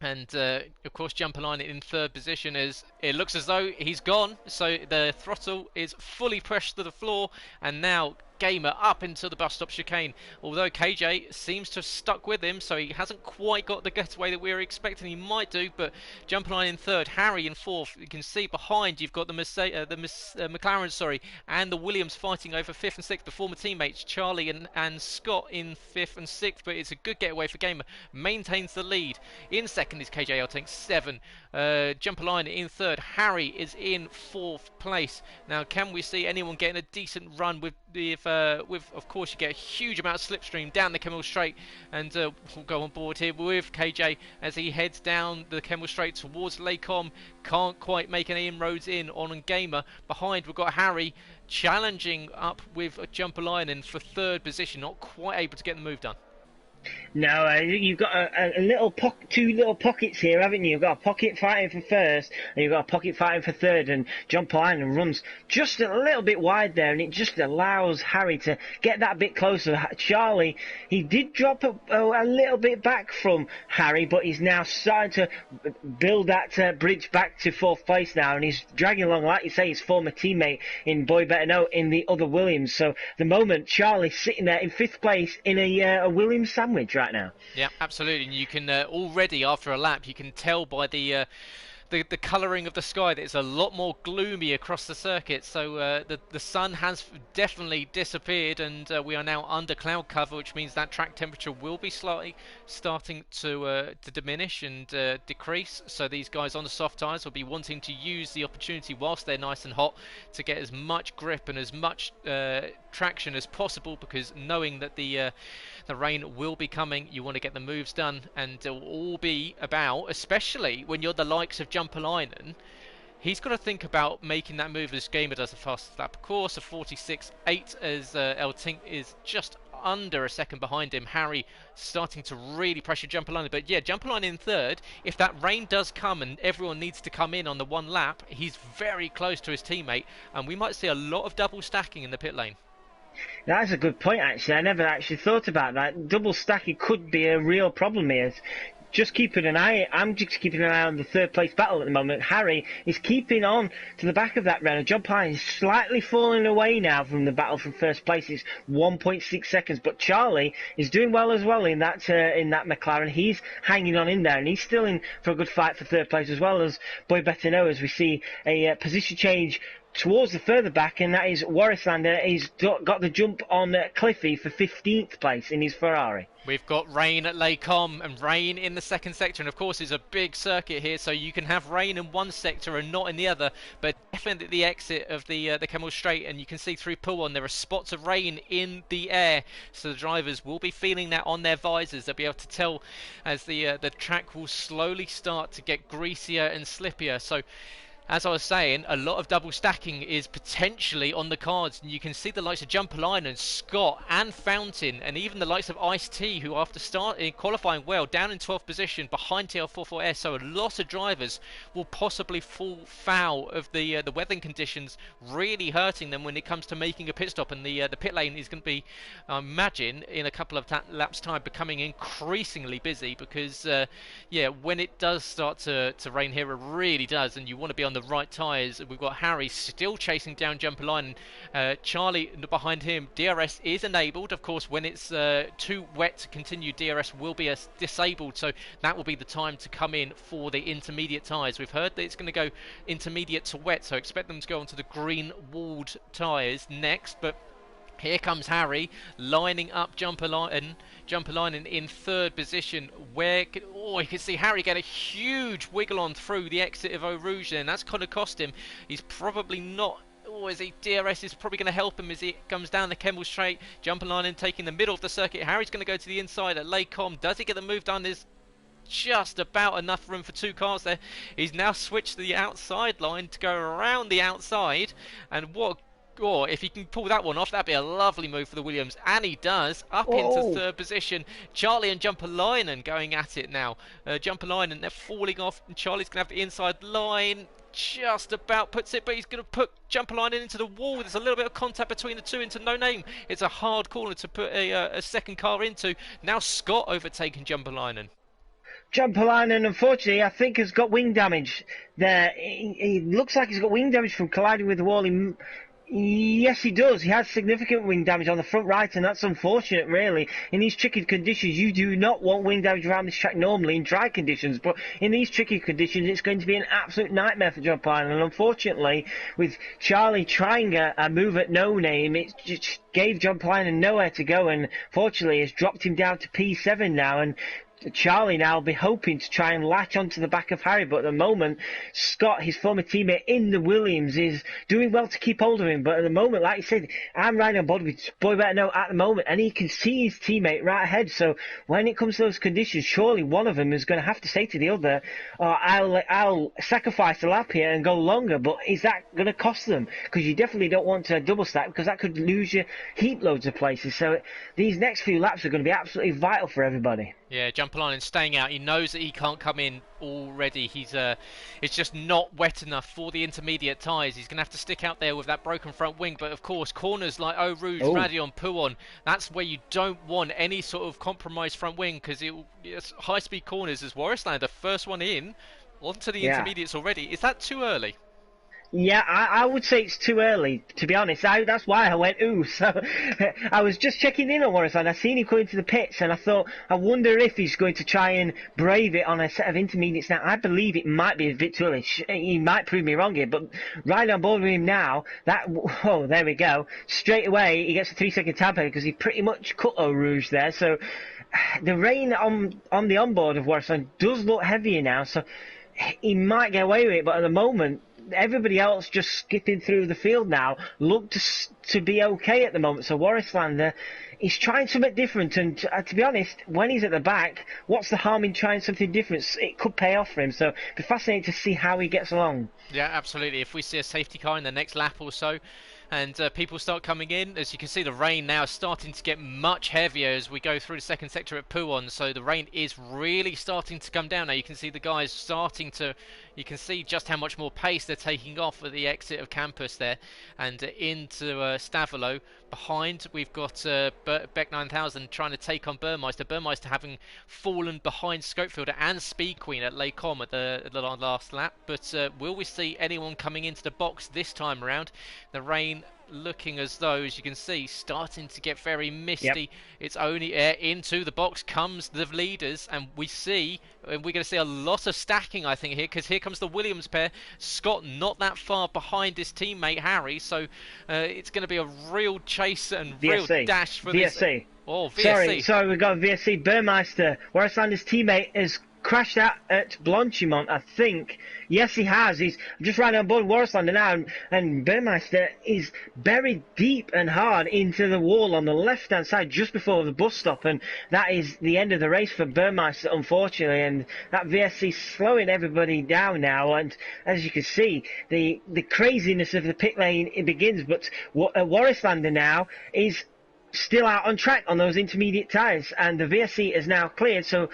And of course, Jumpline in third position, is it looks as though he's gone. So the throttle is fully pressed to the floor, and now Gamer up into the bus stop chicane. Although KJ seems to have stuck with him, so he hasn't quite got the getaway that we were expecting he might do. But Jumpline in third, Harry in fourth. You can see behind you've got the McLaren, and the Williams fighting over fifth and sixth. The former teammates Charlie and Scott in fifth and sixth. But it's a good getaway for Gamer. Maintains the lead. In second is KJ Eltink, 7. Jumpline in third. Harry is in fourth place. Now, can we see anyone getting a decent run with of course, you get a huge amount of slipstream down the Kemmel Straight, and we'll go on board here with KJ as he heads down the Kemmel Straight towards Lacombe. Can't quite make any inroads in on Gamer. Behind, we've got Harry challenging up with Jumpline for third position, not quite able to get the move done. No, you've got two little pockets here, haven't you? You've got a pocket fighting for first, and you've got a pocket fighting for third, and John Polainen runs just a little bit wide there, and it just allows Harry to get that bit closer. Charlie, he did drop a little bit back from Harry, but he's now starting to build that bridge back to fourth place now, and he's dragging along, like you say, his former teammate in Boy Better Know in the other Williams. So the moment Charlie's sitting there in fifth place in a Williams sandwich right now. Yeah, absolutely. And you can already, after a lap, you can tell by the colouring of the sky that it's a lot more gloomy across the circuit. So the sun has definitely disappeared, and we are now under cloud cover, which means that track temperature will be slightly starting to diminish and decrease. So these guys on the soft tyres will be wanting to use the opportunity whilst they're nice and hot to get as much grip and as much traction as possible, because knowing that the rain will be coming, you want to get the moves done, and it will all be about, especially when you're the likes of Jumpalainen, he's got to think about making that move as Gamer does the fastest lap. Of course, a 46.8 as Eltink is just under a second behind him. Harry starting to really pressure Jumpalainen, but yeah, Jumpalainen in third. If that rain does come and everyone needs to come in on the one lap, he's very close to his teammate, and we might see a lot of double stacking in the pit lane. That's a good point, actually. I never actually thought about that. Double stacking could be a real problem here. I'm just keeping an eye on the third place battle at the moment. Harry is keeping on to the back of that round. John Pine is slightly falling away now from the battle for first place. It's 1.6 seconds, but Charlie is doing well as well in that McLaren. He's hanging on in there, and he's still in for a good fight for third place, as well as Boy Better Know, as we see a position change towards the further back, and that is Warrislander. He's got the jump on Cliffy for 15th place in his Ferrari. We've got rain at Lacombe and rain in the second sector, and of course it's a big circuit here, so you can have rain in one sector and not in the other, but definitely the exit of the Kemmel Straight, and you can see through Poolon there are spots of rain in the air, so the drivers will be feeling that on their visors. They'll be able to tell as the track will slowly start to get greasier and slippier. So as I was saying, a lot of double stacking is potentially on the cards, and you can see the likes of Jumpline and Scott and Fountain, and even the likes of Ice-T, who after qualifying well, down in 12th position behind TL44S, so a lot of drivers will possibly fall foul of the weather conditions, really hurting them when it comes to making a pit stop, and the pit lane is going to be, I imagine, in a couple of laps time, becoming increasingly busy, because when it does start to rain here, it really does, and you want to be on the right tyres. We've got Harry still chasing down Jumpline, Charlie behind him. DRS is enabled, of course. When it's too wet to continue, DRS will be disabled, so that will be the time to come in for the intermediate tyres. We've heard that it's going to go intermediate to wet, so expect them to go onto the green walled tyres next, but here comes Harry lining up Jumpalainen in third position, where you can see Harry get a huge wiggle on through the exit of Eau Rouge, and that's going to cost him. He's probably not. DRS is probably going to help him as he comes down the Kemmel Straight. Jumpalainen taking the middle of the circuit. Harry's going to go to the inside at Lacombe. Does he get the move done? There's just about enough room for two cars there. He's now switched to the outside line to go around the outside, and what or if he can pull that one off, that'd be a lovely move for the Williams. And he does, up into Oh, third position. Charlie and Jumperlinen going at it now. Jumperlinen, they're falling off, and Charlie's going to have the inside line. Just about puts it, but he's going to put Jumperlinen into the wall. There's a little bit of contact between the two into No Name. It's a hard corner to put a second car into. Now Scott overtaking Jumperlinen. Jumperlinen, unfortunately, I think has got wing damage there. He looks like he's got wing damage from colliding with the wall. Yes, he does. He has significant wing damage on the front right, and that's unfortunate, really. In these tricky conditions, you do not want wing damage around this track normally in dry conditions, but in these tricky conditions, it's going to be an absolute nightmare for Jumperlinen. And unfortunately, with Charlie trying a move at No Name, it just gave Jumperlinen nowhere to go, and fortunately, has dropped him down to P7 now, and Charlie now will be hoping to try and latch onto the back of Harry, but at the moment, Scott, his former teammate in the Williams, is doing well to keep hold of him. But at the moment, like you said, I'm riding on board with Boy Better Know at the moment, and he can see his teammate right ahead. So when it comes to those conditions, surely one of them is going to have to say to the other, I'll sacrifice a lap here and go longer. But is that going to cost them? Because you definitely don't want to double stack, because that could lose you heap loads of places. So these next few laps are going to be absolutely vital for everybody. Yeah, Jumperlinen staying out. He knows that he can't come in already. It's just not wet enough for the intermediate tyres. He's going to have to stick out there with that broken front wing. But of course, corners like Eau Rouge, Radion, Pouon, that's where you don't want any sort of compromised front wing, because it's high-speed corners. As Warrisland, the first one in onto the intermediates already. Is that too early? Yeah, I would say it's too early, to be honest. That's why I went, ooh. So I was just checking in on Warrisland. I seen him coming to the pits, and I thought, I wonder if he's going to try and brave it on a set of intermediates now. I believe it might be a bit too early. He might prove me wrong here, but riding on board with him now, there we go. Straight away, he gets a 3-second tab here because he pretty much cut Eau Rouge there. So the rain on the onboard of Warrisland does look heavier now, so he might get away with it, but at the moment, everybody else just skipping through the field now look to be okay at the moment. So Warrislander is trying something different, and to be honest, when he's at the back, what's the harm in trying something different? It could pay off for him, so it'd be fascinating to see how he gets along. Yeah, absolutely. If we see a safety car in the next lap or so, and people start coming in, as you can see, the rain now is starting to get much heavier as we go through the second sector at Pouon, so the rain is really starting to come down now. You can see the guys starting to, you can see just how much more pace they're taking off at the exit of campus there, and into Stavolo. Behind, we've got Beck 9000 trying to take on Burmeister. Burmeister having fallen behind Scopefielder and Speed Queen at Les Combes at the last lap. But will we see anyone coming into the box this time around? The rain looking as though, as you can see, starting to get very misty. Yep. It's only into the box comes the leaders, and we're going to see a lot of stacking, I think, here, because here comes the Williams pair. Scott not that far behind his teammate Harry, so it's going to be a real chase and VSC. Real dash for VSC. this. Oh, VSC. Sorry, we've got VSC. Burmeister, Warrislander's teammate, is crashed out at Blanchimont, I think. Yes, he has. He's just riding on board Warrislander now, and Burmeister is buried deep and hard into the wall on the left-hand side just before the bus stop, and that is the end of the race for Burmeister, unfortunately, and that VSC slowing everybody down now, and as you can see, the craziness of the pit lane, it begins, but Warrislander now is still out on track on those intermediate tyres, and the VSC is now cleared, so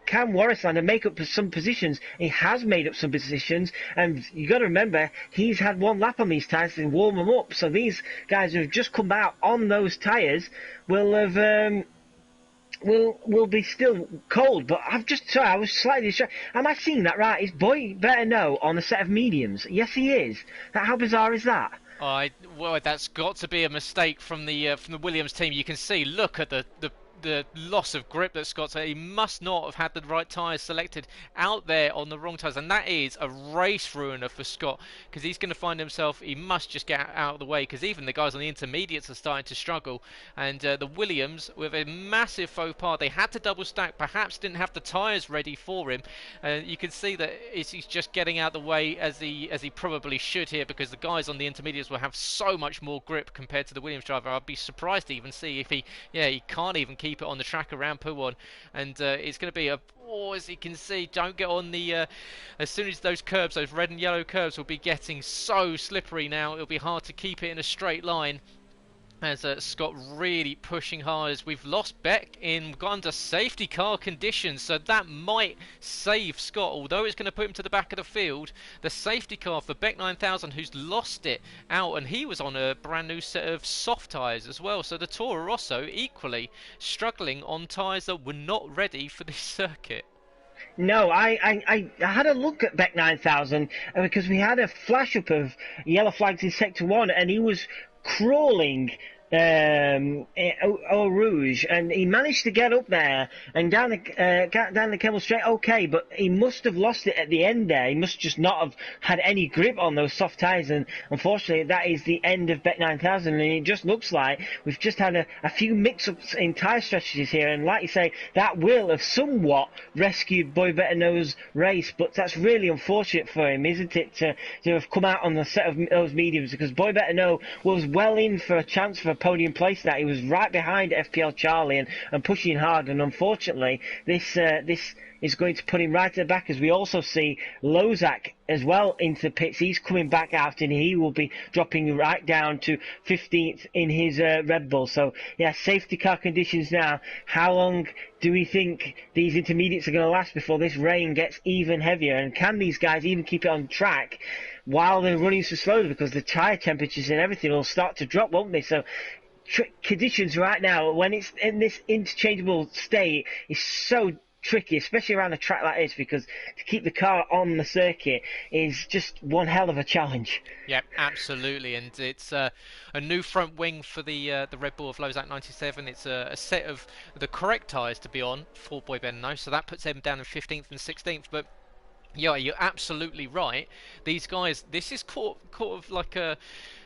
can Warrislander make up some positions? He has made up some positions, and you got to remember he's had one lap on these tyres to warm them up. So these guys who have just come out on those tyres will have will be still cold. But I was slightly distracted. Am I seeing that right? Is Boy Better Know on a set of mediums? Yes, he is. How bizarre is that? Well, that's got to be a mistake from the Williams team. You can see. Look at the loss of grip that Scott's had. He must not have had the right tyres selected out there on the wrong tyres, and that is a race ruiner for Scott, because he's going to find himself, he must just get out of the way, because even the guys on the intermediates are starting to struggle, and the Williams, with a massive faux pas, they had to double stack, perhaps didn't have the tyres ready for him. You can see that he's just getting out of the way as he probably should here, because the guys on the intermediates will have so much more grip compared to the Williams driver. I'd be surprised to even see if he can't even keep keep it on the track around P1, and it's going to be a, as you can see, don't get on the as soon as those curbs, those red and yellow curbs, will be getting so slippery now. It'll be hard to keep it in a straight line, as Scott really pushing hard. As we've lost Beck in, got under safety car conditions, so that might save Scott, although it's going to put him to the back of the field. The safety car for Beck 9000, who's lost it out, and he was on a brand new set of soft tyres as well, so the Toro Rosso equally struggling on tyres that were not ready for this circuit. No, I had a look at Beck 9000 because we had a flash up of yellow flags in Sector 1, and he was crawling Eau Rouge, and he managed to get up there and down the Kemmel Straight okay, but he must have lost it at the end there. He must just not have had any grip on those soft tyres, and unfortunately that is the end of Beck 9000, and it just looks like we've just had a few mix-ups in tyre strategies here, and like you say, that will have somewhat rescued Boy Better Know's race, but that's really unfortunate for him, isn't it, to have come out on the set of those mediums, because Boy Better Know was well in for a chance for a podium place. That he was right behind FPL Charlie and pushing hard, and unfortunately this is going to put him right at the back, as we also see Lozak as well into the pits. He's coming back out, and he will be dropping right down to 15th in his Red Bull. So yeah, safety car conditions now. How long do we think these intermediates are going to last before this rain gets even heavier, and can these guys even keep it on track while they're running so slowly, because the tyre temperatures and everything will start to drop, won't they? So conditions right now, when it's in this interchangeable state, is so tricky, especially around a track like this, because to keep the car on the circuit is just one hell of a challenge. Yeah, absolutely, and it's a new front wing for the Red Bull of Lozak 97. It's a set of the correct tyres to be on for Boy Benno, so that puts them down in 15th and 16th, but yeah, you're absolutely right. These guys, this is caught of like a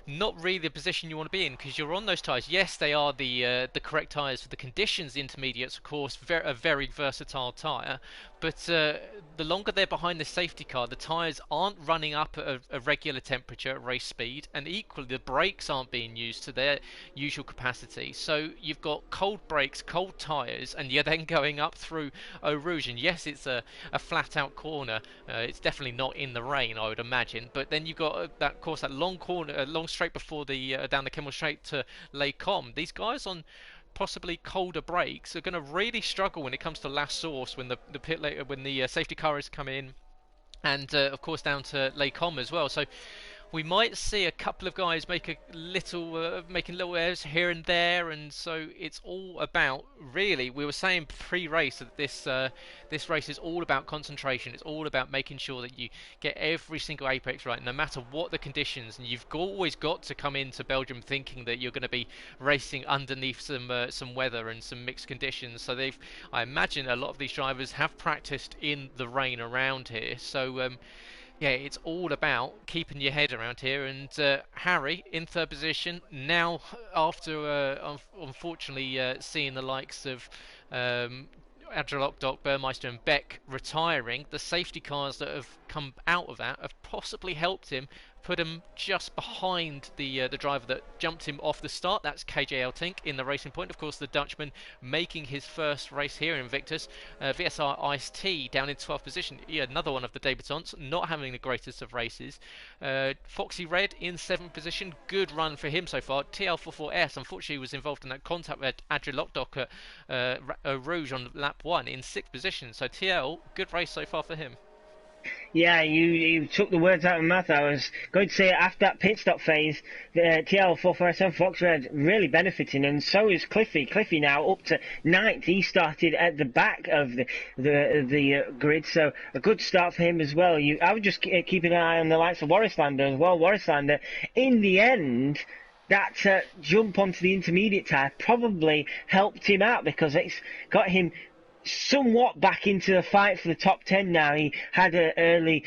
not really the position you want to be in, because you're on those tyres. Yes, they are the correct tyres for the conditions. The intermediates, of course, a very versatile tyre, but the longer they're behind the safety car, the tyres aren't running up at a regular temperature at race speed, and equally the brakes aren't being used to their usual capacity. So you've got cold brakes, cold tyres, and you're then going up through Eau Rouge. And yes, it's a flat-out corner. It's definitely not in the rain, I would imagine. But then you've got that long corner, long straight before the down the Kemmel Straight to Les Combes. These guys on possibly colder brakes are going to really struggle when it comes to last source, when the safety car is coming in, and of course down to Les Combes as well. So we might see a couple of guys making little errors here and there, and so it's all about, really, we were saying pre-race that this race is all about concentration. It's all about making sure that you get every single apex right, no matter what the conditions, and you've always got to come into Belgium thinking that you're going to be racing underneath some weather and some mixed conditions. So I imagine a lot of these drivers have practiced in the rain around here, so yeah, it's all about keeping your head around here. And Harry in third position now, after unfortunately seeing the likes of Adrelokdok, Burmeister and Beck retiring, the safety cars that have come out of that have possibly helped him, put him just behind the driver that jumped him off the start. That's KJ Eltink in the Racing Point. Of course, the Dutchman making his first race here in Invictus. VSR Ice-T down in 12th position. Yeah, another one of the debutants, not having the greatest of races. Foxy Red in 7th position. Good run for him so far. TL44S, unfortunately, was involved in that contact with Adrelokdok at Rouge on lap 1 in 6th position. So TL, good race so far for him. Yeah, you took the words out of my mouth. I was going to say after that pit stop phase, the TL447 Fox Red really benefiting, and so is Cliffy. Cliffy now up to 9th. He started at the back of the grid, so a good start for him as well. I would just keep an eye on the likes of Warrislander as well. Warrislander, in the end, that jump onto the intermediate tyre probably helped him out, because it's got him somewhat back into the fight for the top 10 now. He had an early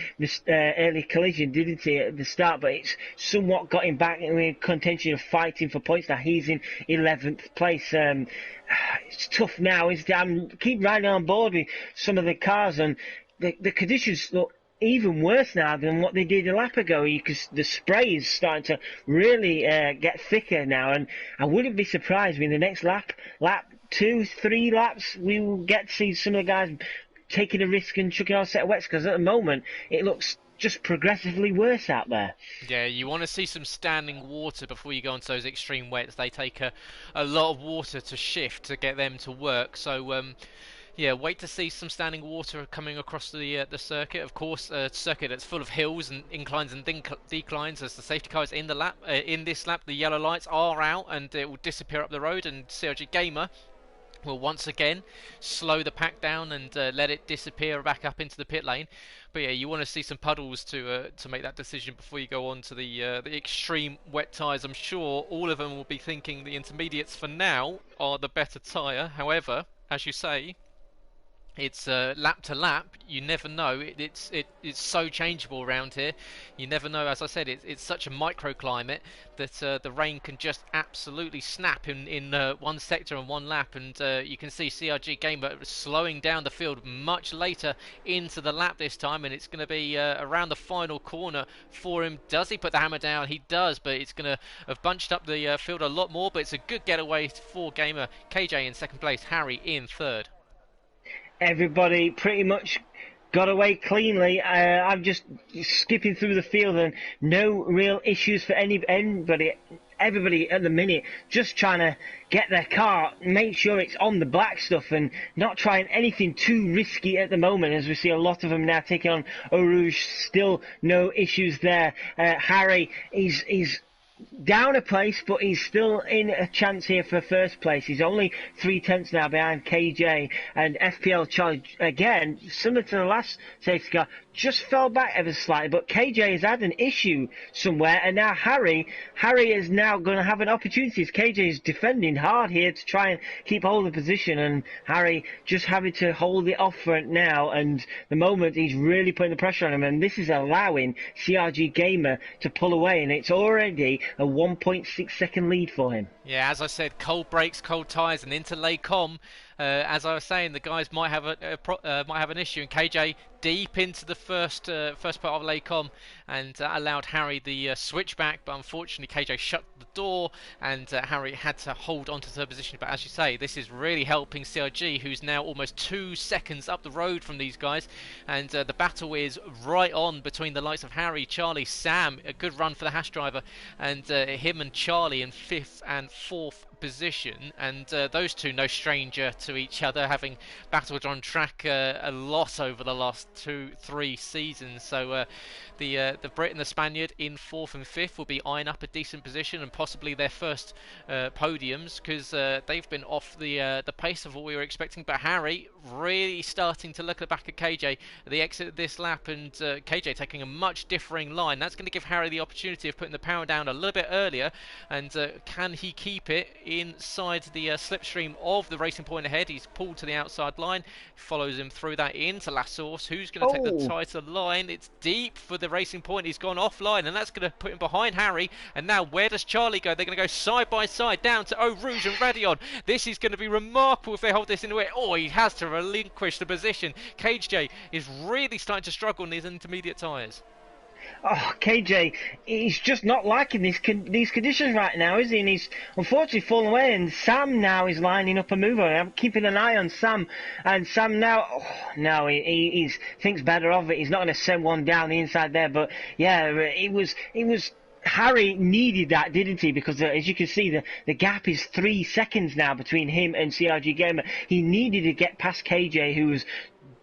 collision, didn't he, at the start, but it's somewhat got him back in contention of fighting for points now. He's in 11th place. It's tough now, isn't it? I keep riding on board with some of the cars, and the conditions look even worse now than what they did a lap ago. The spray is starting to really get thicker now, and I wouldn't be surprised in the next lap 2, 3 laps, we will get to see some of the guys taking a risk and chucking on a set of wets, because at the moment it looks just progressively worse out there. Yeah, you want to see some standing water before you go onto those extreme wets. They take a lot of water to shift to get them to work. So yeah, wait to see some standing water coming across the circuit. Of course, a circuit that's full of hills and inclines and declines. As the safety car is in the lap, in this lap, the yellow lights are out and it will disappear up the road. And CRG Gamer will once again slow the pack down and let it disappear back up into the pit lane. But yeah, you want to see some puddles to make that decision before you go on to the extreme wet tyres. I'm sure all of them will be thinking the intermediates for now are the better tyre. However, as you say, it's lap to lap. You never know. It's so changeable around here. You never know. As I said, it's such a microclimate that the rain can just absolutely snap in one sector and one lap. And you can see CRG Gamer slowing down the field much later into the lap this time, and it's going to be around the final corner for him. Does he put the hammer down? He does, but it's going to have bunched up the field a lot more. But it's a good getaway for Gamer. KJ in second place, Harry in third. Everybody pretty much got away cleanly. I'm just skipping through the field, and no real issues for anybody. Everybody at the minute just trying to get their car, make sure it's on the black stuff, and not trying anything too risky at the moment, as we see a lot of them now taking on Eau Rouge. Still no issues there. Harry is down a place, but he's still in a chance here for first place. He's only 3/10 now behind KJ, and FPL Charlie, again, similar to the last safety car, just fell back ever slightly, but KJ has had an issue somewhere, and now Harry is now going to have an opportunity, as KJ is defending hard here to try and keep hold of the position, and Harry just having to hold it off for it now, and the moment he's really putting the pressure on him, and this is allowing CRG Gamer to pull away, and it's already a 1.6 second lead for him. Yeah, as I said, cold brakes, cold tyres, and into Les Combes. As I was saying, the guys might have an issue, and KJ deep into the first part of Les Combes, and allowed Harry the switchback, but unfortunately KJ shut the door, and Harry had to hold onto third position. But as you say, this is really helping CRG, who's now almost 2 seconds up the road from these guys, and the battle is right on between the likes of Harry, Charlie, Sam. A good run for the Hash driver, and him and Charlie in 5th and 4th position, and those two no stranger to each other, having battled on track a lot over the last 2-3 seasons. So the Brit and the Spaniard in 4th and 5th will be eyeing up a decent position and possibly their first podiums, because they've been off the pace of what we were expecting. But Harry really starting to look at the back of KJ at the exit of this lap, and KJ taking a much differing line. That's going to give Harry the opportunity of putting the power down a little bit earlier, and can he keep it inside the slipstream of the Racing Point ahead? He's pulled to the outside line, follows him through that into La Source, who's going to take the tighter line. It's deep for the Racing Point. He's gone offline, and that's going to put him behind Harry. And now where does Charlie go? They're going to go side by side down to Eau Rouge and Radion. This is going to be remarkable if they hold this in the way. Oh, he has to relinquish the position. KJ is really starting to struggle in these intermediate tyres. Oh, KJ, he's just not liking these conditions right now, is he? And he's unfortunately fallen away, and Sam now is lining up a move on. I'm keeping an eye on Sam, and Sam now, he thinks better of it. He's not going to send one down the inside there, but yeah, it was Harry needed that, didn't he? Because as you can see, the gap is 3 seconds now between him and CRG Gamer. He needed to get past KJ, who was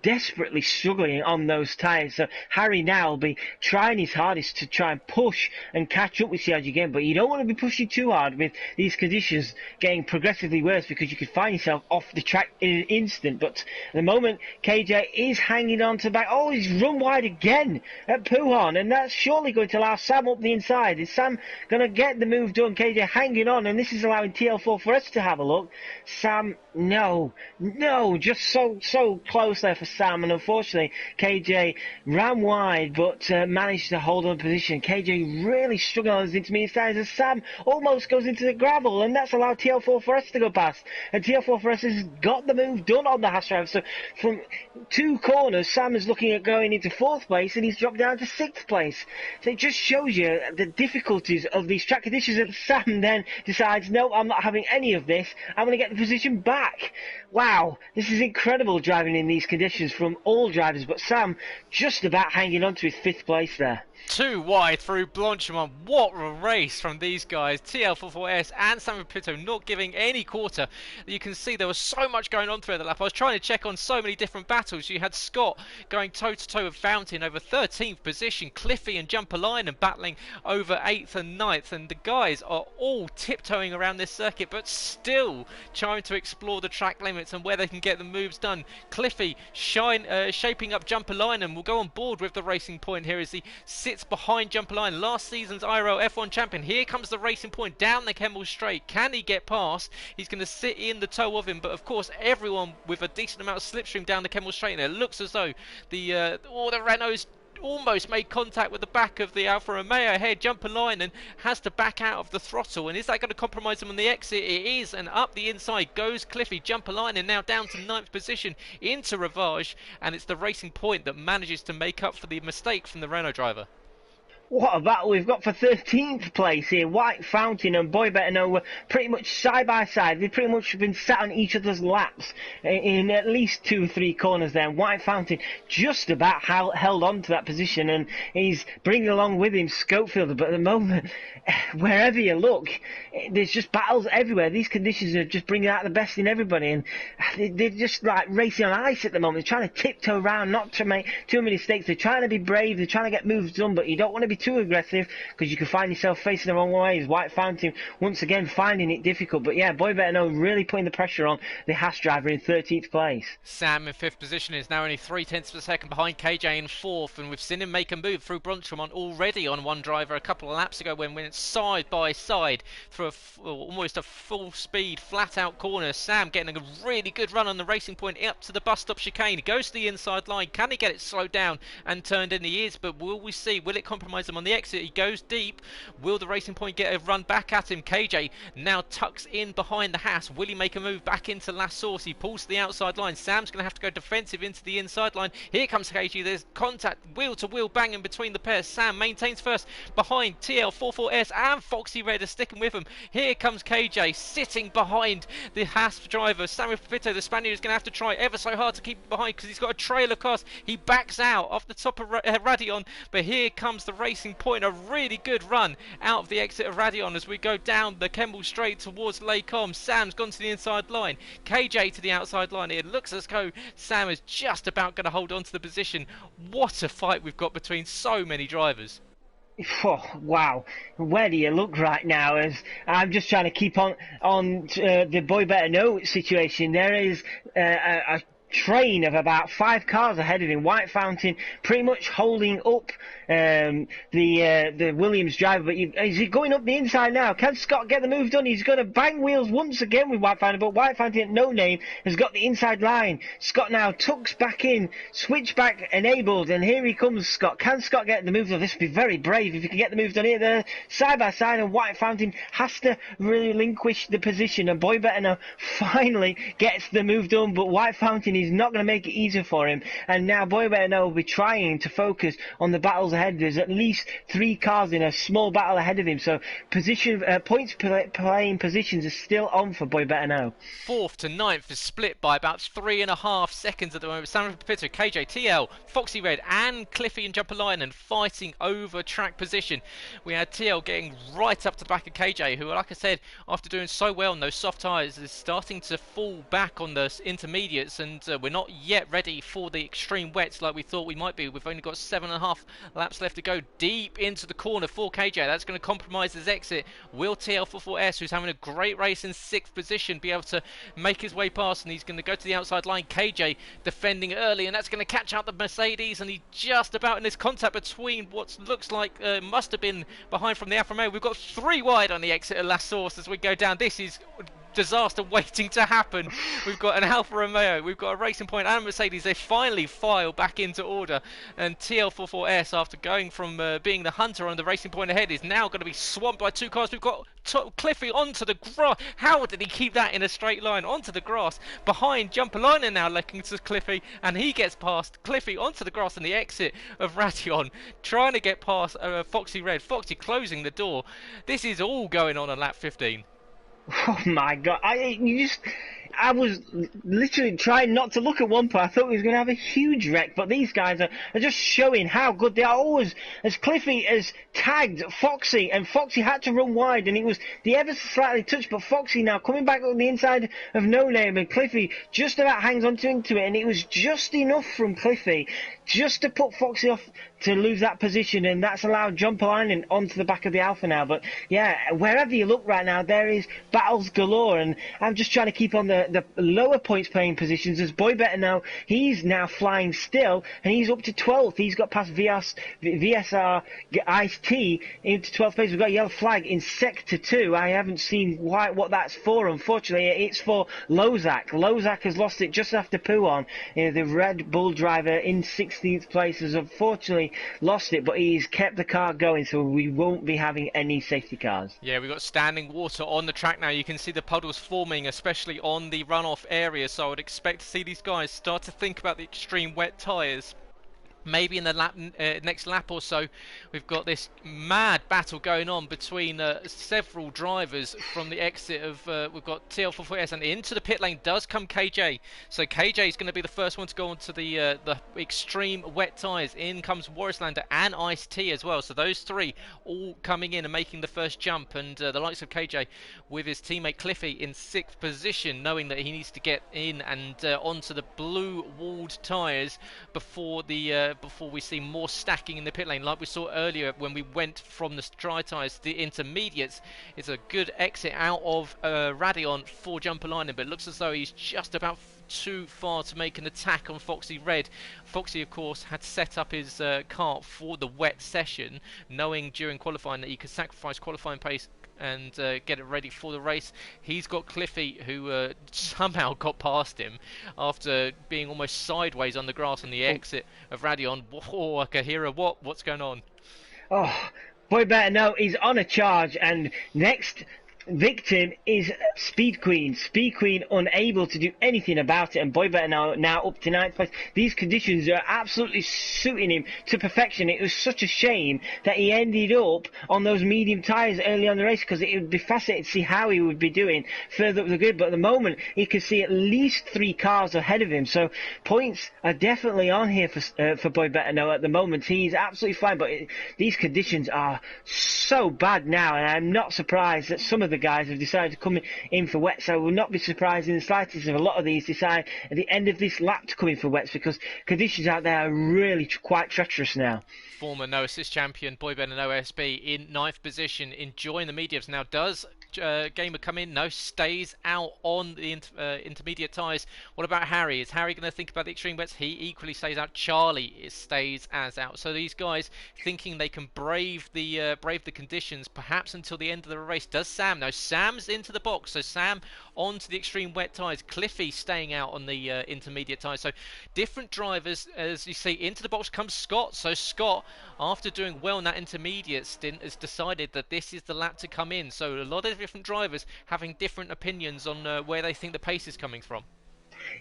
desperately struggling on those tyres. So Harry now will be trying his hardest to try and push and catch up with CRG Gamer, but you don't want to be pushing too hard with these conditions getting progressively worse, because you could find yourself off the track in an instant. But at the moment, KJ is hanging on to the back. Oh, he's run wide again at Pouhon, and that's surely going to allow Sam up the inside. Is Sam going to get the move done? KJ hanging on, and this is allowing TL4 for us to have a look. Sam No, no, just so close there for Sam, and unfortunately KJ ran wide, but managed to hold on position. KJ really struggled on his intermediate sides as Sam almost goes into the gravel, and that's allowed TL4 to go past. And TL4 has got the move done on the Haas driver. So from 2 corners, Sam is looking at going into 4th place, and he's dropped down to 6th place. So it just shows you the difficulties of these track conditions. And Sam then decides, no, I'm not having any of this. I'm going to get the position back. Wow, this is incredible driving in these conditions from all drivers, but Sam just about hanging on to his 5th place there. 2 wide through Blanchimont. What a race from these guys. TL44S and Samuel Pitto not giving any quarter. You can see there was so much going on through the lap. I was trying to check on so many different battles. You had Scott going toe-to-toe with Fountain over 13th position. Cliffy and Jumper Line and battling over 8th and 9th. And the guys are all tiptoeing around this circuit, but still trying to explore the track limits and where they can get the moves done. Cliffy shaping up Jumper Line and will go on board with the Racing Point here as he sits behind Jumper Line, last season's IRL F1 champion. Here comes the Racing Point down the Kemmel Straight. Can he get past? He's going to sit in the toe of him, but of course everyone with a decent amount of slipstream down the Kemmel Straight. And it looks as though the Renault's almost made contact with the back of the Alfa Romeo ahead. Jumper Line and has to back out of the throttle, and is that going to compromise him on the exit? It is, and up the inside goes Cliffy. Jumper Line and now down to 9th position into Ravage, and it's the Racing Point that manages to make up for the mistake from the Renault driver. What a battle we've got for 13th place here. White Fountain and Boy Better Know were pretty much side by side. They've pretty much been sat on each other's laps in at least 2 or 3 corners there. White Fountain just about held on to that position, and he's bringing along with him Schofield. But at the moment, wherever you look, there's just battles everywhere. These conditions are just bringing out the best in everybody, and they're just like racing on ice at the moment. They're trying to tiptoe around, not to make too many mistakes. They're trying to be brave. They're trying to get moves done, but you don't want to be too aggressive because you can find yourself facing the wrong ways. White Fountain once again finding it difficult, but yeah, Boy Better Know really putting the pressure on the Haas driver in 13th place. Sam in 5th position is now only 0.3 of a second behind KJ in 4th, and we've seen him make a move through Bronchemont already on one driver a couple of laps ago when went side by side through almost a full speed flat out corner. Sam getting a really good run on the Racing Point up to the bus stop chicane. He goes to the inside line. Can he get it slowed down and turned in? He is, but will we see? Will it compromise him on the exit? He goes deep. Will the Racing Point get a run back at him? KJ now tucks in behind the Haas. Will he make a move back into last source? He pulls to the outside line. Sam's going to have to go defensive into the inside line. Here comes KJ. There's contact, wheel to wheel banging between the pairs. Sam maintains first behind TL44S and Foxy Red are sticking with him. Here comes KJ sitting behind the Haas driver. Samuel Pepito, the Spaniard, is going to have to try ever so hard to keep behind because he's got a trailer cast. He backs out off the top of Radion, but here comes the Racing Point. A really good run out of the exit of Radion as we go down the Kemmel Straight towards Lacombe. Sam's gone to the inside line. KJ to the outside line. It looks as though Sam is just about going to hold on to the position. What a fight we've got between so many drivers. Oh, wow, where do you look right now? As I'm just trying to keep on the Boy Better Know situation. There is a train of about 5 cars ahead of him. White Fountain pretty much holding up the Williams driver, but is he going up the inside now? Can Scott get the move done? He's going to bang wheels once again with White Fountain, but White Fountain, no name, has got the inside line. Scott now tucks back in, switchback enabled, and here he comes, Scott. Can Scott get the move done? This would be very brave if he can get the move done here. They're side by side, and White Fountain has to relinquish the position, and Boy Better Know finally gets the move done, but White Fountain is not going to make it easier for him, and now Boy Better Know will be trying to focus on the battles ahead. There's at least 3 cars in a small battle ahead of him, so points playing positions are still on for Boy Better Know. 4th to 9th is split by about 3.5 seconds at the moment. Samuel Pepito, KJ, TL, Foxy Red and Cliffy and Jumper Line and fighting over track position. We had TL getting right up to the back of KJ, who, like I said, after doing so well on those soft tyres, is starting to fall back on the intermediates, and we're not yet ready for the extreme wets like we thought we might be. We've only got 7.5 laps left to go. Deep into the corner for KJ. That's going to compromise his exit. Will TL44S, who's having a great race in 6th position, be able to make his way past? And he's going to go to the outside line. KJ defending early, and that's going to catch out the Mercedes, and he's just about in this contact between what looks like must have been behind from the Alfa Romeo. We've got 3 wide on the exit of La Source as we go down. This is disaster waiting to happen. We've got an Alfa Romeo, we've got a Racing Point and a Mercedes. They finally file back into order, and TL44S, after going from being the hunter on the Racing Point ahead, is now going to be swamped by two cars. We've got Cliffy onto the grass. How did he keep that in a straight line onto the grass? Behind, Jumper Liner now looking to Cliffy, and he gets past Cliffy onto the grass, and the exit of Radion, trying to get past Foxy Red. Foxy closing the door. This is all going on lap 15. Oh my god! I was literally trying not to look at one part. I thought he was going to have a huge wreck, but these guys are just showing how good they are. Always, as Cliffy has tagged Foxy, and Foxy had to run wide, and it was the ever so slightly touch, but Foxy now coming back on the inside of No Name, and Cliffy just about hangs on into it, and it was just enough from Cliffy just to put Foxy off to lose that position, and that's allowed John Polainen onto the back of the Alpha now. But yeah, wherever you look right now, there is battles galore, and I'm just trying to keep on the lower points playing positions as Boy Better now. He's now flying still, and he's up to 12th. He's got past VSR Ice-T into 12th place. We've got a yellow flag in Sector 2. I haven't seen what that's for, unfortunately. It's for Lozak. Lozak has lost it just after Pouon. The Red Bull driver in 16th place has unfortunately lost it, but he's kept the car going, so we won't be having any safety cars. Yeah, we've got standing water on the track now. You can see the puddles forming, especially on the runoff area, so I would expect to see these guys start to think about the extreme wet tyres. Maybe in the next lap or so. We've got this mad battle going on between several drivers from the exit of we've got TL44S, and into the pit lane does come KJ. So KJ is going to be the first one to go onto the extreme wet tyres. In comes Warrislander and Ice-T as well. So those three all coming in and making the first jump, and the likes of KJ with his teammate Cliffy in 6th position, knowing that he needs to get in and onto the blue walled tyres before we see more stacking in the pit lane, like we saw earlier when we went from the dry tyres to the intermediates. It's a good exit out of Radion for Jumper Liner, but it looks as though he's just about too far to make an attack on Foxy Red. Foxy, of course, had set up his car for the wet session, knowing during qualifying that he could sacrifice qualifying pace and get it ready for the race. He's got Cliffy, who somehow got past him after being almost sideways on the grass on the exit of Radion. Whoa, Akahira, what's going on? Oh, Boy Better know he's on a charge, and next victim is Speed Queen. Speed Queen unable to do anything about it, and Boy Better now up to 9th place. These conditions are absolutely suiting him to perfection. It was such a shame that he ended up on those medium tyres early on the race, because it would be fascinating to see how he would be doing further up the grid. But at the moment, he can see at least 3 cars ahead of him, so points are definitely on here for Boy Better now. At the moment, he's absolutely fine, but these conditions are so bad now, and I'm not surprised that some of the guys have decided to come in for wets. I will not be surprised in the slightest if a lot of these decide at the end of this lap to come in for wets, because conditions out there are really quite treacherous now. Former no assist champion Boy Ben and OSB in 9th position, enjoying the mediums now. Does Gamer come in? No, stays out on the intermediate tyres. What about Harry? Is Harry going to think about the extreme wets? He equally stays out. Charlie stays as out. So these guys thinking they can brave the conditions, perhaps until the end of the race. Does Sam? No, Sam's into the box. So Sam onto the extreme wet tyres. Cliffy staying out on the intermediate tyres. So different drivers, as you see. Into the box comes Scott. So Scott, after doing well in that intermediate stint, has decided that this is the lap to come in. So a lot of different drivers having different opinions on where they think the pace is coming from.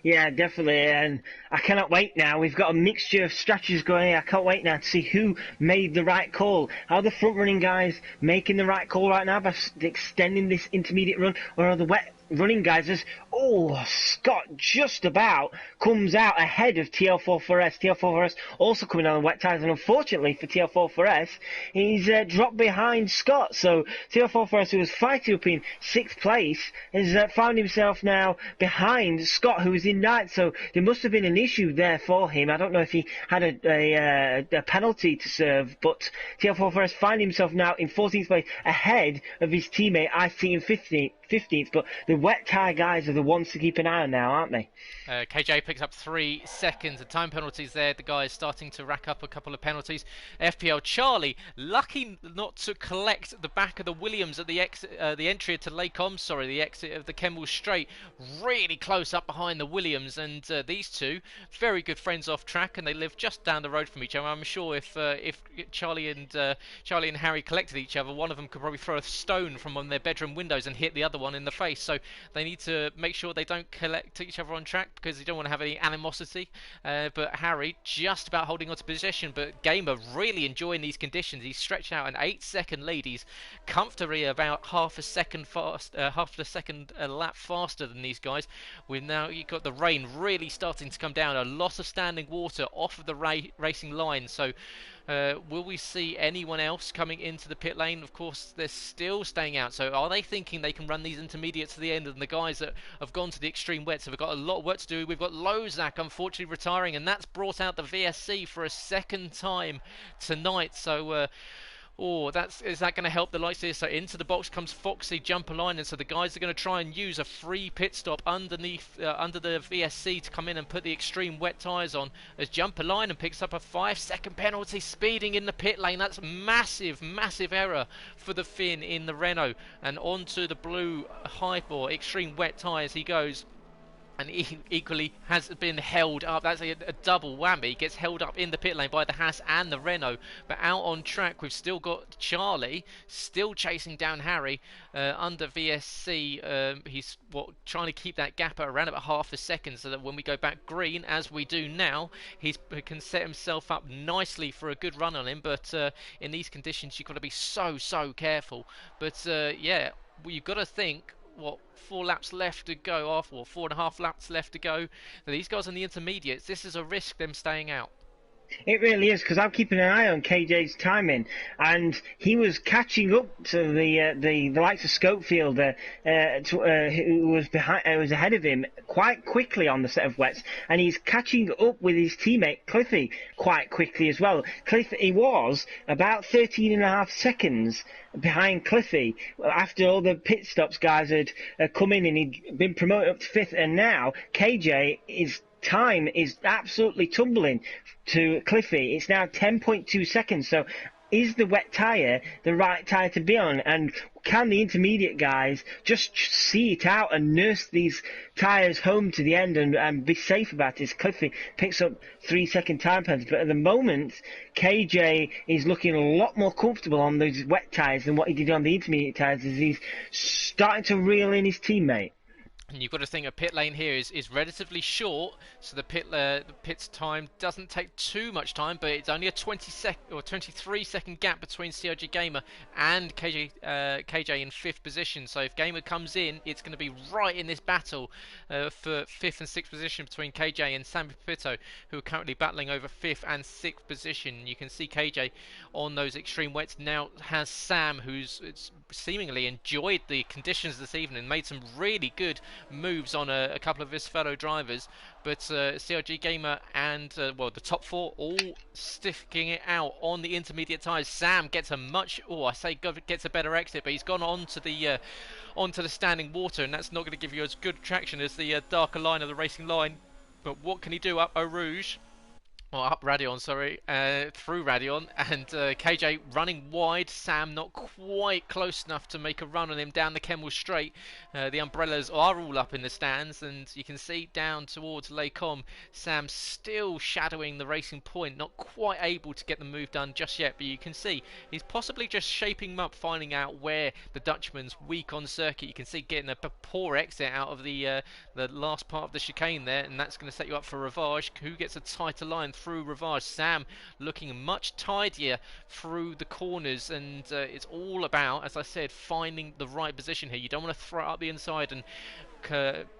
Yeah, definitely, and I cannot wait now. We've got a mixture of strategies going here. I can't wait now to see who made the right call. Are the front-running guys making the right call right now by extending this intermediate run, or are the wet running guys as Scott just about comes out ahead of TL44S. TL44S also coming on the wet tyres, and unfortunately for TL44S, he's dropped behind Scott. So TL44S, who was fighting up in 6th place, has found himself now behind Scott, who was in 9th. So there must have been an issue there for him. I don't know if he had a penalty to serve, but TL44S find himself now in 14th place ahead of his teammate Ice-T in 15th 15th, but the wet tyre guys are the ones to keep an eye on now, aren't they? KJ picks up 3 seconds. The time penalties there. The guy is starting to rack up a couple of penalties. FPL Charlie, lucky not to collect the back of the Williams at the entry to Lacombe. Sorry, the exit of the Kemble Straight. Really close up behind the Williams, and these two very good friends off track, and they live just down the road from each other. I'm sure if Charlie and Harry collected each other, one of them could probably throw a stone from one of their bedroom windows and hit the other one in the face. So they need to make sure they don't collect each other on track, because you don't want to have any animosity. But Harry just about holding on to possession, but Gamer really enjoying these conditions. He's stretched out an 8-second lead. He's comfortably about half a second lap faster than these guys. With now you've got the rain really starting to come down, a lot of standing water off of the racing line. So will we see anyone else coming into the pit lane? Of course, they're still staying out. So are they thinking they can run these intermediates to the end? And the guys that have gone to the extreme wets have got a lot of work to do. We've got Lozak unfortunately retiring, and that's brought out the VSC for a second time tonight. So is that going to help the likes of this? So into the box comes Foxy, jumper line, and so the guys are going to try and use a free pit stop underneath under the VSC to come in and put the extreme wet tyres on, as jumper line and picks up a 5-second penalty, speeding in the pit lane. That's massive error for the Finn in the Renault, and onto the blue hype or extreme wet tyres he goes. And equally has been held up. That's a double whammy. Gets held up in the pit lane by the Haas and the Renault. But out on track, we've still got Charlie still chasing down Harry under VSC. He's trying to keep that gap at around about half a second, so that when we go back green, as we do now, he can set himself up nicely for a good run on him. But in these conditions, you've got to be so careful. But yeah, you've got to think, 4 laps left to go off, or 4.5 laps left to go. So these guys on the intermediates, this is a risk them staying out. It really is, because I'm keeping an eye on KJ's timing, and he was catching up to the likes of Schofield, who was ahead of him quite quickly on the set of wets, and he's catching up with his teammate Cliffy quite quickly as well. He was about 13.5 seconds behind Cliffy after all the pit stops guys had come in, and he'd been promoted up to 5th, and now KJ's time is absolutely tumbling to Cliffy. It's now 10.2 seconds. So is the wet tyre the right tyre to be on? And can the intermediate guys just see it out and nurse these tyres home to the end and be safe about it? Cliffy picks up 3-second time penalties, but at the moment KJ is looking a lot more comfortable on those wet tyres than what he did on the intermediate tyres, as he's starting to reel in his teammate. And you've got to think a pit lane here is relatively short, so the pit's time doesn't take too much time, but it's only a 23-second gap between CRG Gamer and KJ in 5th position. So if Gamer comes in, it's going to be right in this battle for 5th and 6th position between KJ and Sam Pipito, who are currently battling over 5th and 6th position. You can see KJ on those extreme wets now has Sam, who's seemingly enjoyed the conditions this evening, made some really good moves on a couple of his fellow drivers. But CRG Gamer and the top 4 all sticking it out on the intermediate tyres. Sam gets gets a better exit, but he's gone onto the standing water, and that's not going to give you as good traction as the darker line of the racing line. But what can he do up Eau Rouge? Up Radion, through Radion, and KJ running wide. Sam not quite close enough to make a run on him down the Kemmel Straight. The umbrellas are all up in the stands, and you can see down towards Lacombe, Sam still shadowing the racing point, not quite able to get the move done just yet, but you can see he's possibly just shaping him up, finding out where the Dutchman's weak on circuit. You can see getting a poor exit out of the last part of the chicane there, and that's going to set you up for Ravage, who gets a tighter line through Ravage. Sam looking much tidier through the corners, and it's all about, as I said, finding the right position here. You don't want to throw it up the inside and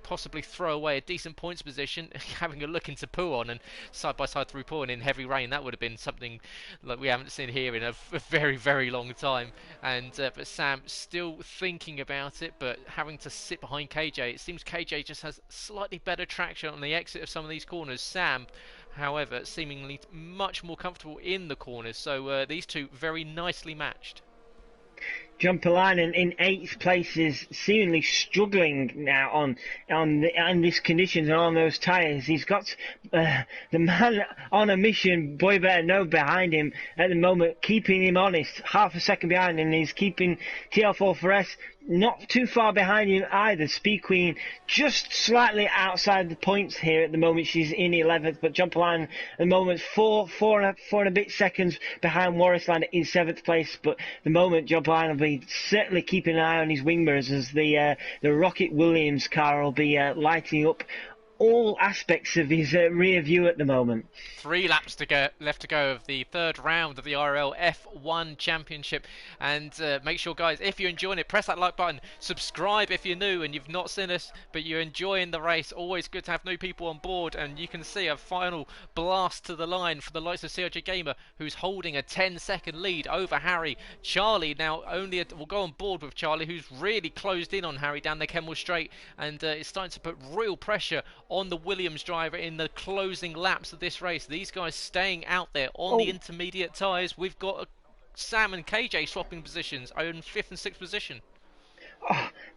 possibly throw away a decent points position. Having a look into Pouon and side by side through Pouon in heavy rain, that would have been something like we haven't seen here in a very long time. And but Sam still thinking about it, but having to sit behind KJ. It seems KJ just has slightly better traction on the exit of some of these corners. Sam, however, seemingly much more comfortable in the corners. So these two very nicely matched. John Polainen in 8th place is seemingly struggling now on these conditions and on those tyres. He's got the man on a mission, boy better know, behind him at the moment, keeping him honest, half a second behind, and he's keeping TL4 not too far behind him either. Speed Queen just slightly outside the points here at the moment. She's in 11th, but John Polainen at the moment four and a bit seconds behind Warrisland in 7th place. But at the moment, John Polainen will be certainly keeping an eye on his wing mirrors as the Rocket Williams car will be lighting up all aspects of his rear view at the moment. 3 laps to go, left to go of the 3rd round of the IRL F1 Championship. And make sure, guys, if you're enjoying it, press that like button. Subscribe if you're new and you've not seen us, but you're enjoying the race. Always good to have new people on board. And you can see a final blast to the line for the likes of CRJ Gamer, who's holding a 10-second lead over Harry. Charlie now will go on board with Charlie, who's really closed in on Harry down the Kemmel Straight, and is starting to put real pressure on the Williams driver in the closing laps of this race. These guys staying out there on the intermediate tyres. We've got Sam and KJ swapping positions, in 5th and 6th position.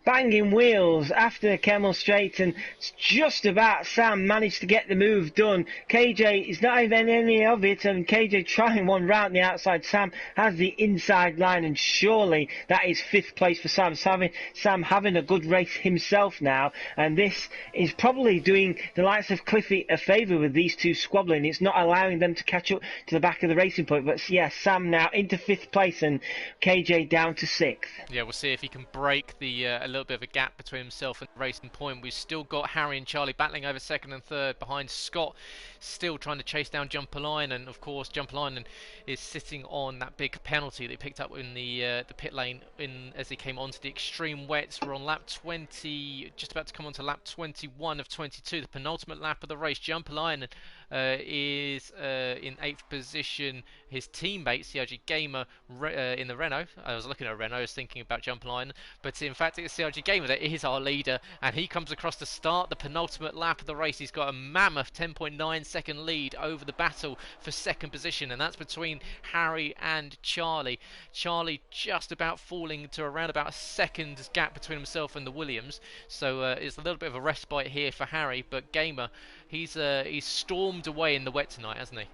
Banging wheels after Kemmel Straight, and just about Sam managed to get the move done. KJ is not even any of it, and KJ trying one round the outside. Sam has the inside line, and surely that is 5th place for Sam. Sam having a good race himself now, and this is probably doing the likes of Cliffy a favour with these two squabbling. It's not allowing them to catch up to the back of the racing point, but yes, Sam now into 5th place and KJ down to 6th. Yeah, we'll see if he can break a little bit of a gap between himself and Racing Point. We've still got Harry and Charlie battling over 2nd and 3rd behind Scott, still trying to chase down John Polainen, and of course John Polainen is sitting on that big penalty that he picked up in the pit lane as he came onto the extreme wets. We're on lap 20, just about to come on to lap 21 of 22, the penultimate lap of the race. John Polainen is in 8th position. His teammate CRG Gamer in the Renault. I was looking at Renault, I was thinking about John Polainen, but in fact it's CRG Gamer that is our leader, and he comes across to start the penultimate lap of the race. He's got a mammoth 10.9 second lead over the battle for 2nd position, and that's between Harry and Charlie. Charlie just about falling to around about a second gap between himself and the Williams, so it's a little bit of a respite here for Harry, but Gamer, he's stormed away in the wet tonight, hasn't he?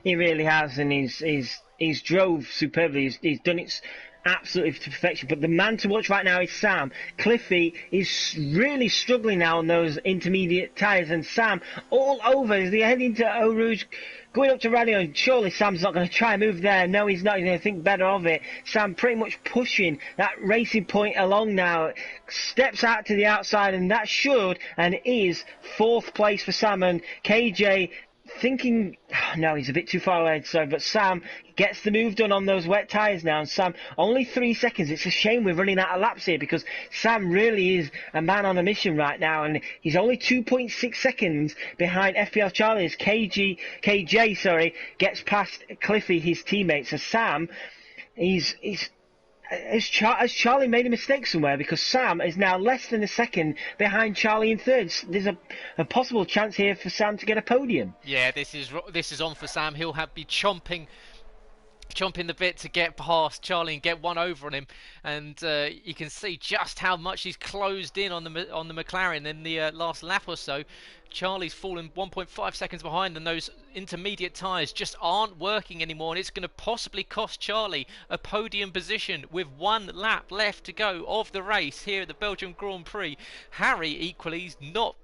He really has, and he's drove superbly. He's done it absolutely to perfection. But the man to watch right now is Sam. Cliffy is really struggling now on those intermediate tyres, and Sam all over as they head into Eau Rouge, going up to Radio, and surely Sam's not going to try and move there. No, he's not. He's going to think better of it. Sam pretty much pushing that Racing Point along now. Steps out to the outside, and that should and is 4th place for Sam. And KJ thinking, no, he's a bit too far ahead, sorry, but Sam gets the move done on those wet tyres now, and Sam, only 3 seconds. It's a shame we're running out of laps here, because Sam really is a man on a mission right now, and he's only 2.6 seconds behind FPL Charlie as KJ gets past Cliffy, his teammate. So Sam, has Charlie made a mistake somewhere? Because Sam is now less than a second behind Charlie in 3rd. There's a possible chance here for Sam to get a podium. Yeah, this is on for Sam. He'll be chomping the bit to get past Charlie and get one over on him, and you can see just how much he's closed in on the McLaren in the last lap or so. Charlie's fallen 1.5 seconds behind, and those intermediate tyres just aren't working anymore, and it's going to possibly cost Charlie a podium position with 1 lap left to go of the race here at the Belgian Grand Prix. Harry equally is not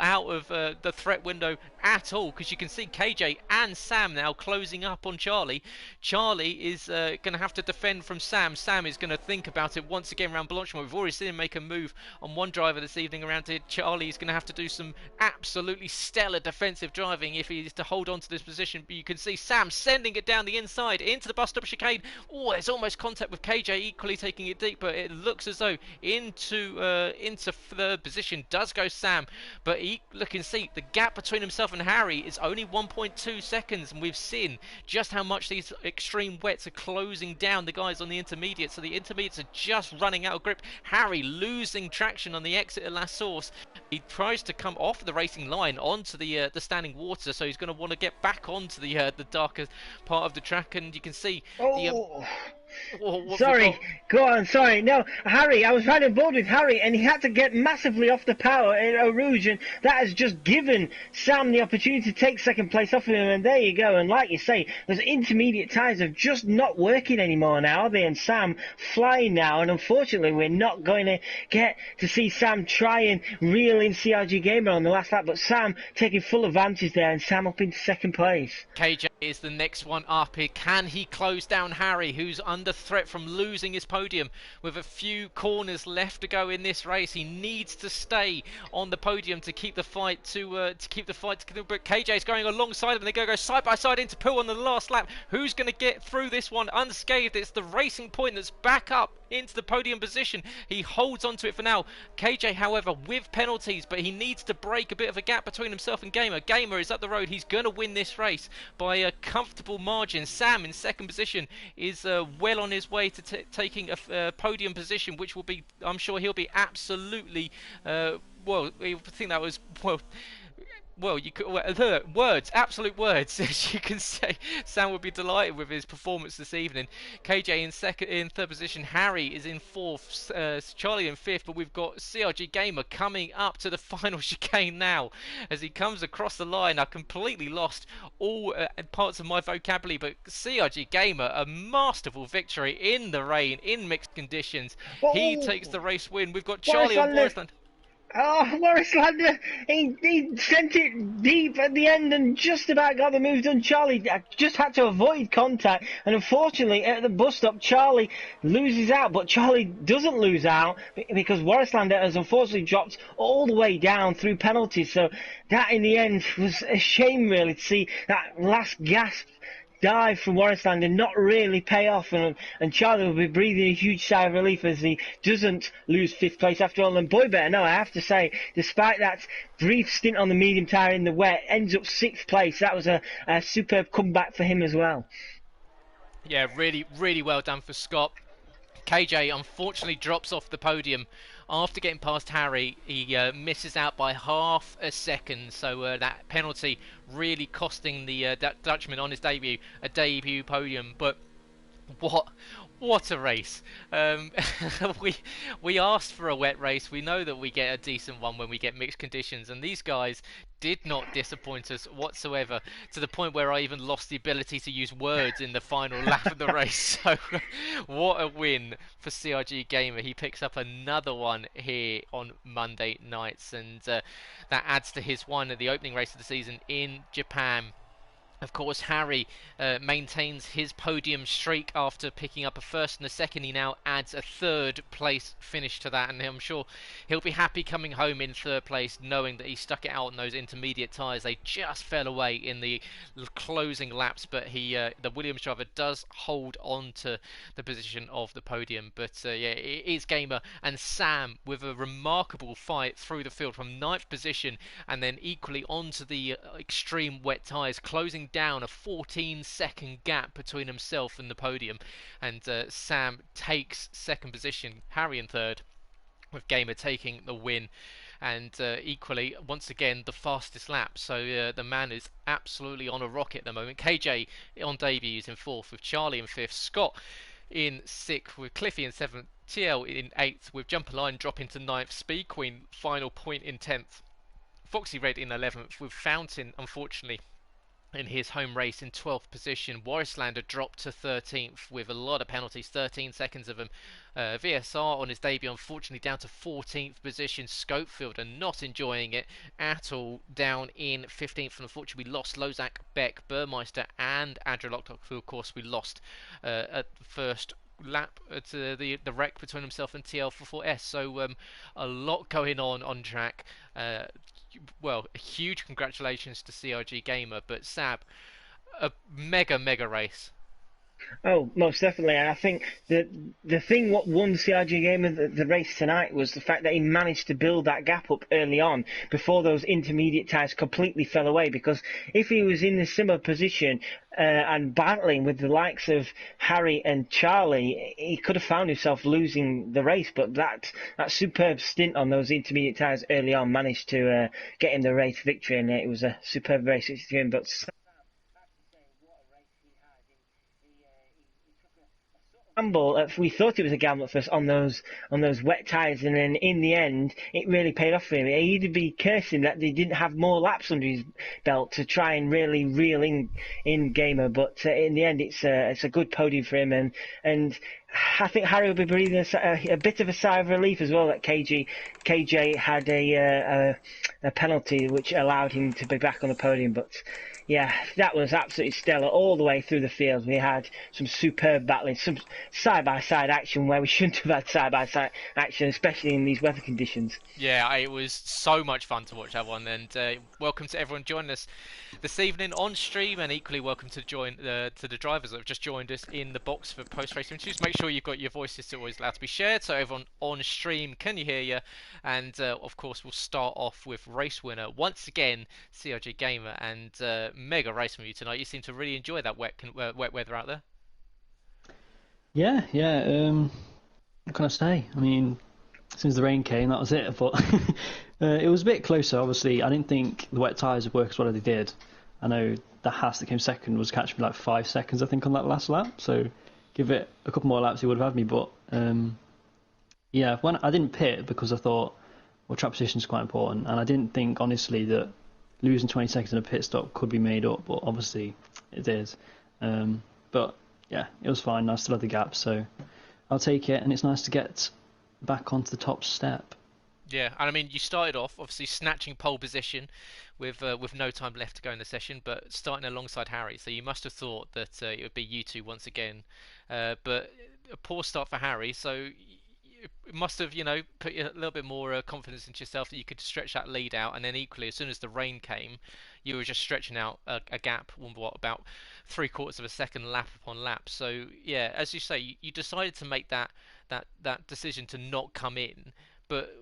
out of the threat window at all, because you can see KJ and Sam now closing up on Charlie. Charlie is going to have to defend from Sam. Sam is going to think about it once again around Blanchimont. We've already seen him make a move on one driver this evening around here. Charlie is going to have to do some absolutely stellar defensive driving if he is to hold on to this position. But you can see Sam sending it down the inside into the bus stop chicane. Oh, there's almost contact with KJ, equally taking it deep, but it looks as though into 3rd position does go Sam. But you can see the gap between himself and Harry is only 1.2 seconds, and we've seen just how much these extreme wets are closing down the guys on the intermediates. So the intermediates are just running out of grip. Harry losing traction on the exit of La Source. He tries to come off the racing line onto the standing water, so he's going to want to get back onto the darker part of the track, and you can see What have we got? Sorry, go on, sorry. No, Harry, I was right on board with Harry, and he had to get massively off the power in Eau Rouge, and that has just given Sam the opportunity to take second place off of him, and there you go. And like you say, those intermediate tyres are just not working anymore now, are they? And Sam flying now, and unfortunately we're not going to get to see Sam try and reel in CRG Gamer on the last lap, but Sam taking full advantage there, and Sam up into second place. KJ is the next one up here. Can he close down Harry, who's under threat from losing his podium with a few corners left to go in this race? He needs to stay on the podium to keep the fight but KJ's going alongside him, and they're going to go side by side into Pool on the last lap. Who's going to get through this one unscathed? It's the Racing Point that's back up into the podium position. He holds on to it for now. KJ, however, with penalties, but he needs to break a bit of a gap between himself and Gamer. Gamer is up the road. He's going to win this race by a comfortable margin. Sam in second position is well on his way to taking a podium position, which will be, I'm sure he'll be absolutely, well, I think that was, well, you could words, absolute words, as you can say. Sam would be delighted with his performance this evening. KJ in third position. Harry is in fourth. Charlie in fifth. But we've got CRG Gamer coming up to the final chicane now. As he comes across the line, I completely lost all parts of my vocabulary. But CRG Gamer, a masterful victory in the rain, in mixed conditions. He takes the race win. We've got Charlie on Borisland. Oh, Morris Lander, he sent it deep at the end and just about got the move done. Charlie just had to avoid contact, and unfortunately at the bus stop Charlie loses out, but Charlie doesn't lose out because Warrislander has unfortunately dropped all the way down through penalties. So that in the end was a shame really to see that last gasp dive from Warrislander and not really pay off, and Charlie will be breathing a huge sigh of relief as he doesn't lose fifth place after all. And boy better know, I have to say, despite that brief stint on the medium tyre in the wet, ends up sixth place. That was a superb comeback for him as well. Yeah, really, really well done for Scott. KJ unfortunately drops off the podium after getting past Harry. He misses out by half a second, so that penalty really costing the Dutchman on his debut a debut podium. But what a race. We asked for a wet race. We know that we get a decent one when we get mixed conditions, and these guys did not disappoint us whatsoever, to the point where I even lost the ability to use words in the final lap of the race. So what a win for CRG Gamer. He picks up another one here on Monday nights, and that adds to his one at the opening race of the season in Japan. Of course, Harry maintains his podium streak after picking up a first and a second. He now adds a third place finish to that, and I'm sure he'll be happy coming home in third place, knowing that he stuck it out on those intermediate tyres. They just fell away in the closing laps, but the Williams driver does hold on to the position of the podium. But yeah, it is Gamer and Sam with a remarkable fight through the field from ninth position, and then equally onto the extreme wet tyres, closing down a 14-second gap between himself and the podium. And Sam takes second position, Harry in third, with Gamer taking the win. And equally, once again, the fastest lap. So the man is absolutely on a rocket at the moment. KJ on debut is in fourth, with Charlie in fifth, Scott in sixth, with Cliffy in seventh, TL in eighth, with Jumper Line dropping to ninth, Speed Queen final point in 10th, Foxy Red in 11th, with Fountain unfortunately in his home race in 12th position. Warrislander dropped to 13th with a lot of penalties, 13 seconds of them. VSR on his debut unfortunately down to 14th position. Scopefielder not enjoying it at all, down in 15th, and unfortunately we lost Lozak, Beck, Burmeister and Adrilock, who of course we lost at the first lap at the wreck between himself and TL44S. So a lot going on track. Well, huge congratulations to CRG Gamer, but Sab, a mega race. Oh, most definitely. And I think the thing what won CRG Gamer the race tonight was the fact that he managed to build that gap up early on before those intermediate tyres completely fell away. Because if he was in a similar position and battling with the likes of Harry and Charlie, he could have found himself losing the race. But that superb stint on those intermediate tyres early on managed to get him the race victory, and it was a superb race for him. But gamble. We thought it was a gamble at first on those wet tyres, and then in the end, it really paid off for him. He'd be cursing that they didn't have more laps under his belt to try and really reel in Gamer. But in the end, it's a good podium for him, and I think Harry will be breathing a bit of a sigh of relief as well that KJ had a penalty which allowed him to be back on the podium. But yeah, that was absolutely stellar all the way through the field. We had some superb battling, some side-by-side action where we shouldn't have had side-by-side action, especially in these weather conditions. Yeah, it was so much fun to watch that one, and welcome to everyone joining us this evening on stream, and equally welcome to the drivers that have just joined us in the box for post-race interviews. Make sure you've got your voices always allowed to be shared, so everyone on stream can you hear you, and of course we'll start off with race winner once again, CRG Gamer, and mega race from you tonight. You seem to really enjoy that wet weather out there. Yeah. What can I say? I mean, since the rain came, that was it. But it was a bit closer. Obviously, I didn't think the wet tyres would work as well as they did. I know the Haas that came second was catching me like 5 seconds, I think, on that last lap. So give it a couple more laps, he would have had me. But yeah, when I didn't pit because I thought, well, track position is quite important, and I didn't think honestly that losing 20 seconds in a pit stop could be made up. But obviously, it is. But yeah, it was fine. I still had the gap, so I'll take it. And it's nice to get back onto the top step. Yeah, and I mean, you started off obviously snatching pole position with no time left to go in the session, but starting alongside Harry. So you must have thought that it would be you two once again. But a poor start for Harry, so it must have, put you a little bit more confidence into yourself that you could stretch that lead out. And then equally, as soon as the rain came, you were just stretching out a gap, about 3/4 of a second lap upon lap. So yeah, as you say, you decided to make that decision to not come in, but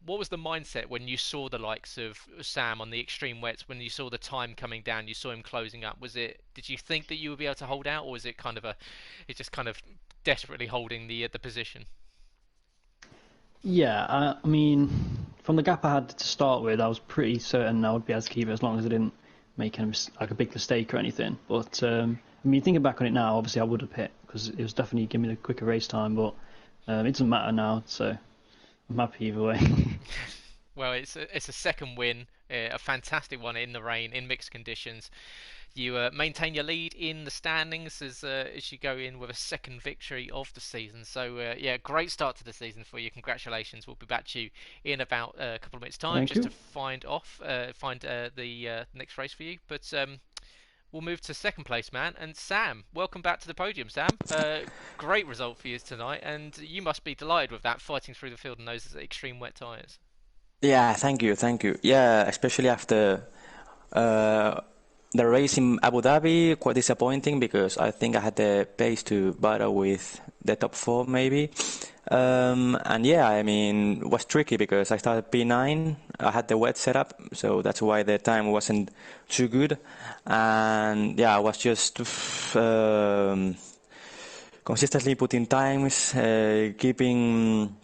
what was the mindset when you saw the likes of Sam on the extreme wets, when you saw the time coming down, you saw him closing up? Did you think that you would be able to hold out, or was it it's just kind of desperately holding the position? Yeah, I mean, from the gap I had to start with, I was pretty certain I would be able to keep it as long as I didn't make like a big mistake or anything. But I mean, thinking back on it now, obviously I would have hit because it was definitely giving me the quicker race time. But it doesn't matter now, so I'm happy either way. Well, it's a second win, a fantastic one in the rain, in mixed conditions. You maintain your lead in the standings as you go in with a second victory of the season. So yeah, great start to the season for you. Congratulations. We'll be back to you in about a couple of minutes' time Thank just you. to find the next race for you. But we'll move to second place, man. And Sam, welcome back to the podium, Sam. Great result for you tonight, and you must be delighted with that, fighting through the field in those extreme wet tyres. Yeah, thank you. Yeah, especially after uh, the race in Abu Dhabi, quite disappointing because I think I had the pace to battle with the top four maybe. And yeah, I mean, it was tricky because I started P9. I had the wet setup, so that's why the time wasn't too good. And yeah, I was just consistently putting times, keeping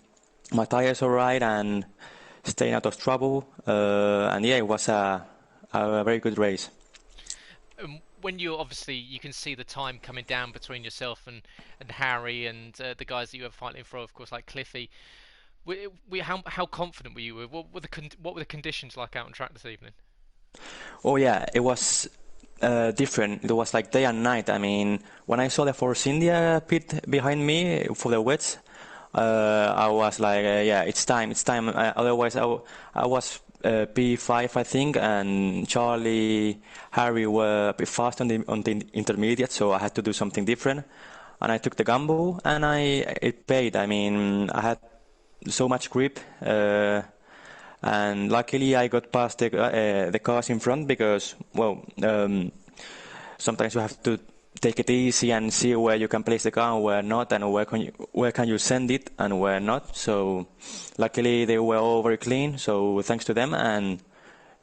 my tires alright, and staying out of trouble. And yeah, it was a very good race. When you can see the time coming down between yourself and Harry and the guys that you were fighting for, of course, like Cliffy. How confident were you? What were the conditions like out on track this evening? Oh yeah, it was different. It was like day and night. I mean, when I saw the Force India pit behind me for the wets, I was like, yeah, it's time. Otherwise, I was P5, I think, and Charlie, Harry were a bit fast on the intermediate, so I had to do something different. And I took the gamble, and it paid. I mean, I had so much grip, and luckily I got past the cars in front because, well, sometimes you have to take it easy and see where you can place the car and where not, and where can you send it and where not. So luckily they were all very clean, so thanks to them. And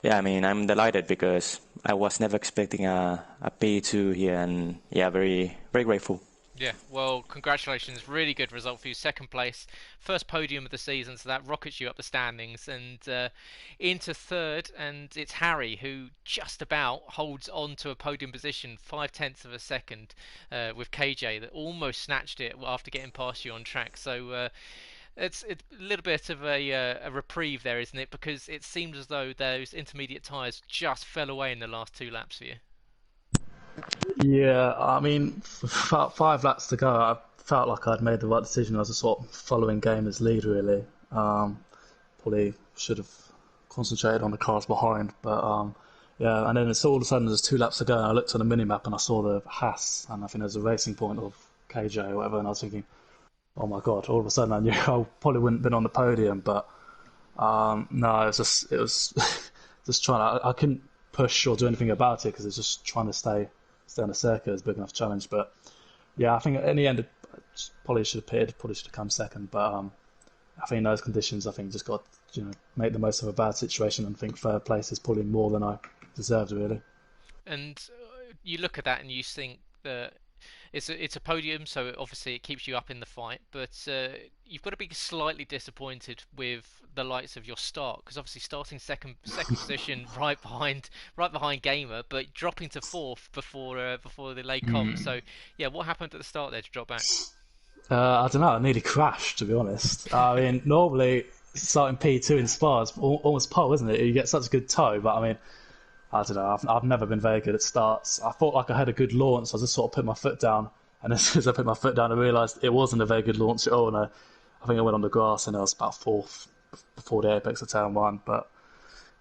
yeah, I mean, I'm delighted because I was never expecting a P2 here, and yeah, very, very grateful. Yeah, well, congratulations. Really good result for you. Second place. First podium of the season, so that rockets you up the standings. And into third, and it's Harry who just about holds on to a podium position, 5/10 of a second, with KJ that almost snatched it after getting past you on track. So it's a little bit of a reprieve there, isn't it? Because it seemed as though those intermediate tyres just fell away in the last 2 laps for you. Yeah, I mean, about 5 laps to go, I felt like I'd made the right decision. I was just sort of following Gamer's lead, really. Probably should have concentrated on the cars behind, but yeah. And then it's all of a sudden there's 2 laps to go, and I looked on the mini map and I saw the Haas, and I think there's a racing point of KJ or whatever, and I was thinking, oh my god! All of a sudden I knew I probably wouldn't have been on the podium, but no, it was just trying. I couldn't push or do anything about it because it's just trying to stay on the circuit is a big enough challenge. But yeah, I think in the end, probably should have pitted, probably should have come second. But I think in those conditions, I think just got make the most of a bad situation, and think third place is probably more than I deserved, really. And you look at that and you think that it's a podium, so obviously it keeps you up in the fight. But you've got to be slightly disappointed with the likes of your start, because obviously starting second position right behind Gamer, but dropping to fourth before the late comms. So yeah, what happened at the start there to drop back? I don't know. I nearly crashed, to be honest. I mean, normally starting P2 in Spa is almost pole, isn't it? You get such a good toe, but I mean, I don't know. I've never been very good at starts. I thought like I had a good launch. So I just sort of put my foot down, and as soon as I put my foot down, I realised it wasn't a very good launch at all. And I think I went on the grass, and I was about fourth before the apex of turn one. But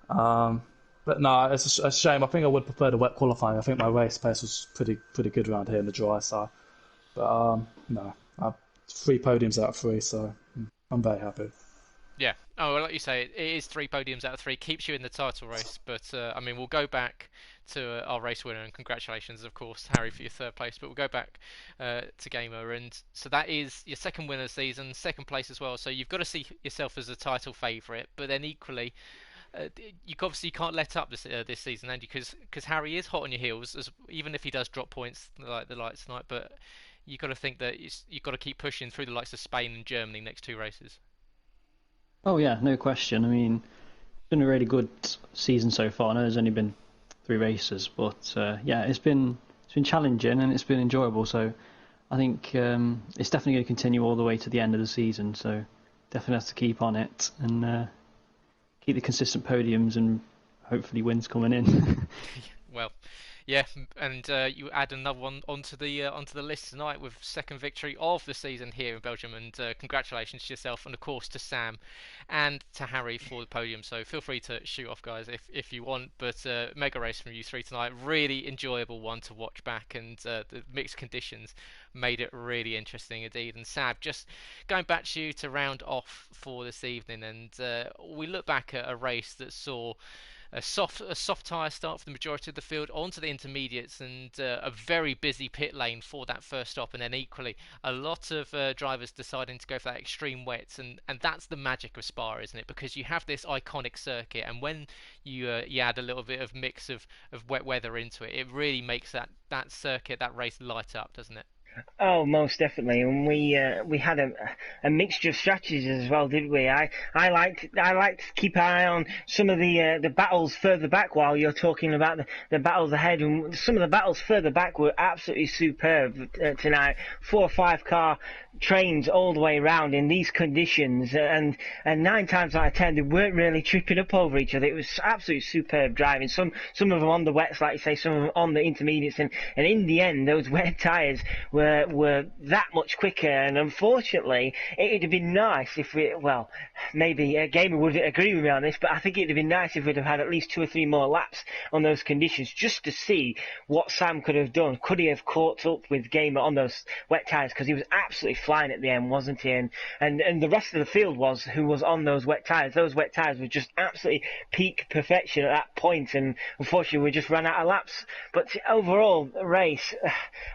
no, it's a shame. I think I would prefer the wet qualifying. I think my race pace was pretty good around here in the dry side. But no, I've 3 podiums out of 3, so I'm very happy. Yeah. Oh, well, like you say, it is 3 podiums out of 3. Keeps you in the title race. But, I mean, we'll go back to our race winner. And congratulations, of course, Harry, for your third place. But we'll go back to Gamer. And so that is your second win of the season, second place as well. So you've got to see yourself as a title favourite. But then equally, you obviously can't let up this season, and because Harry is hot on your heels, even if he does drop points like the lights tonight. But you've got to think that you've got to keep pushing through the likes of Spain and Germany next 2 races. Oh yeah, no question. I mean, it's been a really good season so far. I know there's only been 3 races, but yeah, it's been challenging and it's been enjoyable. So I think it's definitely going to continue all the way to the end of the season. So definitely have to keep on it and keep the consistent podiums and hopefully wins coming in. Well, yeah, and you add another one onto the list tonight with second victory of the season here in Belgium, and congratulations to yourself and of course to Sam and to Harry for the podium. So feel free to shoot off, guys, if you want. But mega race from you three tonight, really enjoyable one to watch back, and the mixed conditions made it really interesting indeed. And Sab, just going back to you to round off for this evening, and we look back at a race that saw a soft tyre start for the majority of the field onto the intermediates, and a very busy pit lane for that first stop, and then equally a lot of drivers deciding to go for that extreme wets, and that's the magic of Spa, isn't it? Because you have this iconic circuit, and when you add a little bit of mix of wet weather into it, it really makes that circuit, that race light up, doesn't it? Oh, most definitely, and we had a mixture of strategies as well, didn't we? I liked to keep an eye on some of the battles further back while you're talking about the battles ahead, and some of the battles further back were absolutely superb tonight. 4 or 5 car trains all the way around in these conditions, and 9 times out of 10 they weren't really tripping up over each other. It was absolutely superb driving. Some of them on the wets, like you say, some of them on the intermediates, and in the end those wet tyres were that much quicker. And unfortunately, it'd have been nice if maybe a gamer would agree with me on this, but I think it'd have been nice if we'd have had at least 2 or 3 more laps on those conditions, just to see what Sam could have done. Could he have caught up with Gamer on those wet tyres? Because he was absolutely flying at the end, wasn't he? And the rest of the field who was on those wet tyres. Those wet tyres were just absolutely peak perfection at that point, and unfortunately we just ran out of laps. But overall, the race,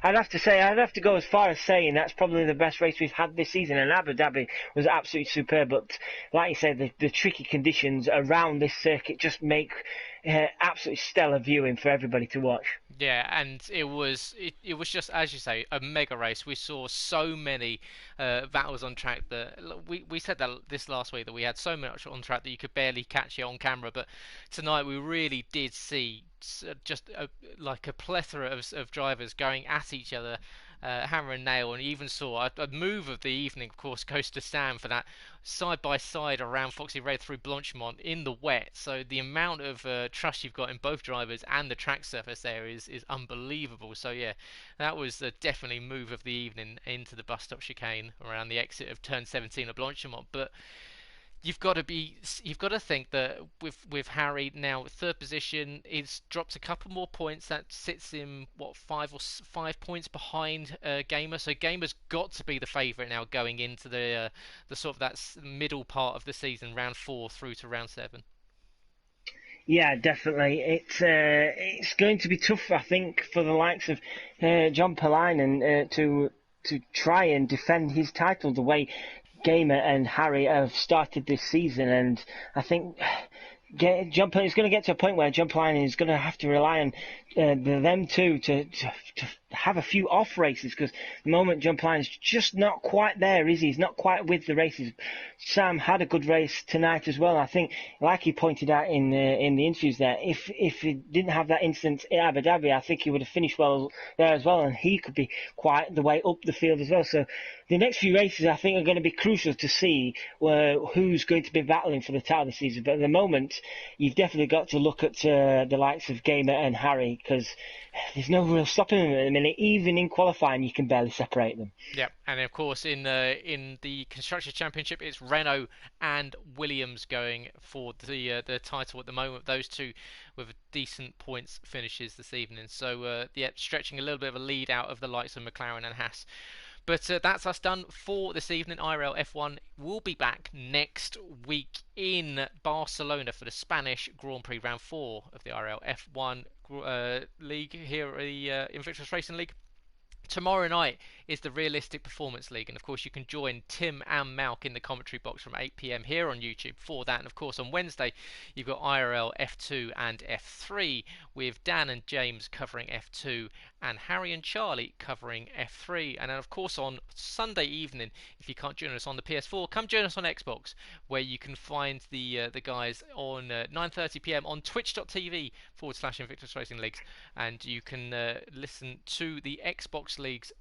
I'd have have to go as far as saying that's probably the best race we've had this season, and Abu Dhabi was absolutely superb. But like you said, the tricky conditions around this circuit just make absolutely stellar viewing for everybody to watch. Yeah, and it was just, as you say, a mega race. We saw so many battles on track that we said that this last week, that we had so much on track that you could barely catch it on camera. But tonight we really did see just like a plethora of drivers going at each other, hammer and nail, and you even saw a move of the evening, of course, goes to Sam for that side by side around Foxy Red through Blanchimont in the wet. So the amount of trust you've got in both drivers and the track surface there is unbelievable. So yeah, that was definitely move of the evening into the bus stop chicane around the exit of turn 17 of Blanchimont. But you've got to think that with Harry now third position, he's dropped a couple more points. That sits him 5 points behind Gamer. So Gamer's got to be the favourite now going into the sort of that middle part of the season, round 4 through to round 7. Yeah, definitely. It's going to be tough, I think, for the likes of John Palainen to try and defend his title the way Gamer and Harry have started this season, and I think John is going to get to a point where John Palainen is going to have to rely on them two to have a few off races, because the moment John Palainen's just not quite there, is he? He's not quite with the races. Sam had a good race tonight as well. I think, like he pointed out in the interviews there, if he didn't have that incident in Abu Dhabi, I think he would have finished well there as well, and he could be quite the way up the field as well. So the next few races, I think, are going to be crucial to see who's going to be battling for the title this season. But at the moment, you've definitely got to look at the likes of Gamer and Harry, because there's no real stopping them at the minute. Even in qualifying, you can barely separate them. Yeah, and of course in the Constructors' Championship, it's Renault and Williams going for the title at the moment. Those two with decent points finishes this evening. So yeah, stretching a little bit of a lead out of the likes of McLaren and Haas. But that's us done for this evening. IRL F1 will be back next week in Barcelona for the Spanish Grand Prix Round 4 of the IRL F1 League here at the Invictus Racing League. Tomorrow night is the Realistic Performance League, and of course you can join Tim and Malc in the commentary box from 8 PM here on YouTube for that. And of course on Wednesday you've got IRL F2 and F3 with Dan and James covering F2 and Harry and Charlie covering F3. And then of course on Sunday evening, if you can't join us on the PS4, come join us on Xbox, where you can find the guys on 9:30 PM on twitch.tv/Invictus Racing Leagues, and you can listen to the Xbox Leagues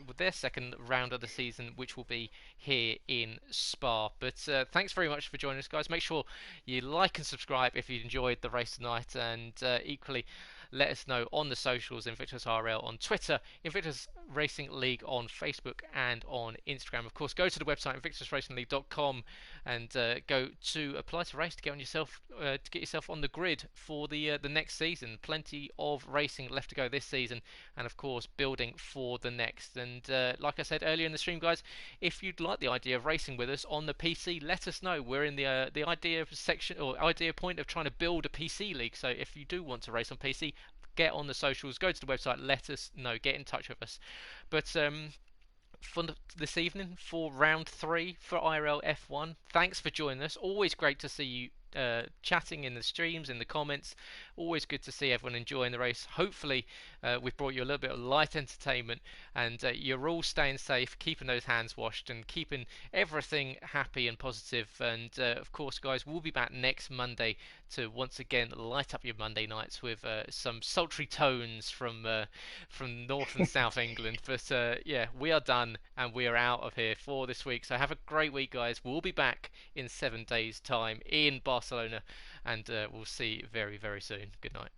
with their second round of the season, which will be here in Spa. But thanks very much for joining us, guys. Make sure you like and subscribe if you enjoyed the race tonight, and equally let us know on the socials, Invictus RL on Twitter, Invictus Racing League on Facebook and on Instagram. Of course, go to the website invictusracingleague.com and go to apply to race to get yourself on the grid for the next season. Plenty of racing left to go this season, and of course building for the next. And like I said earlier in the stream, guys, if you'd like the idea of racing with us on the PC, let us know. We're in the idea section, or idea point of trying to build a PC league. So if you do want to race on PC, get on the socials, go to the website, let us know, get in touch with us. But for this evening, for round 3 for IRL F1, thanks for joining us. Always great to see you chatting in the streams, in the comments. Always good to see everyone enjoying the race. Hopefully we've brought you a little bit of light entertainment, and you're all staying safe, keeping those hands washed, and keeping everything happy and positive. And of course, guys, we'll be back next Monday to once again light up your Monday nights with some sultry tones from North and South England. But yeah, we are done and we are out of here for this week. So have a great week, guys. We'll be back in 7 days' time in Barcelona, and we'll see you very, very soon. Good night.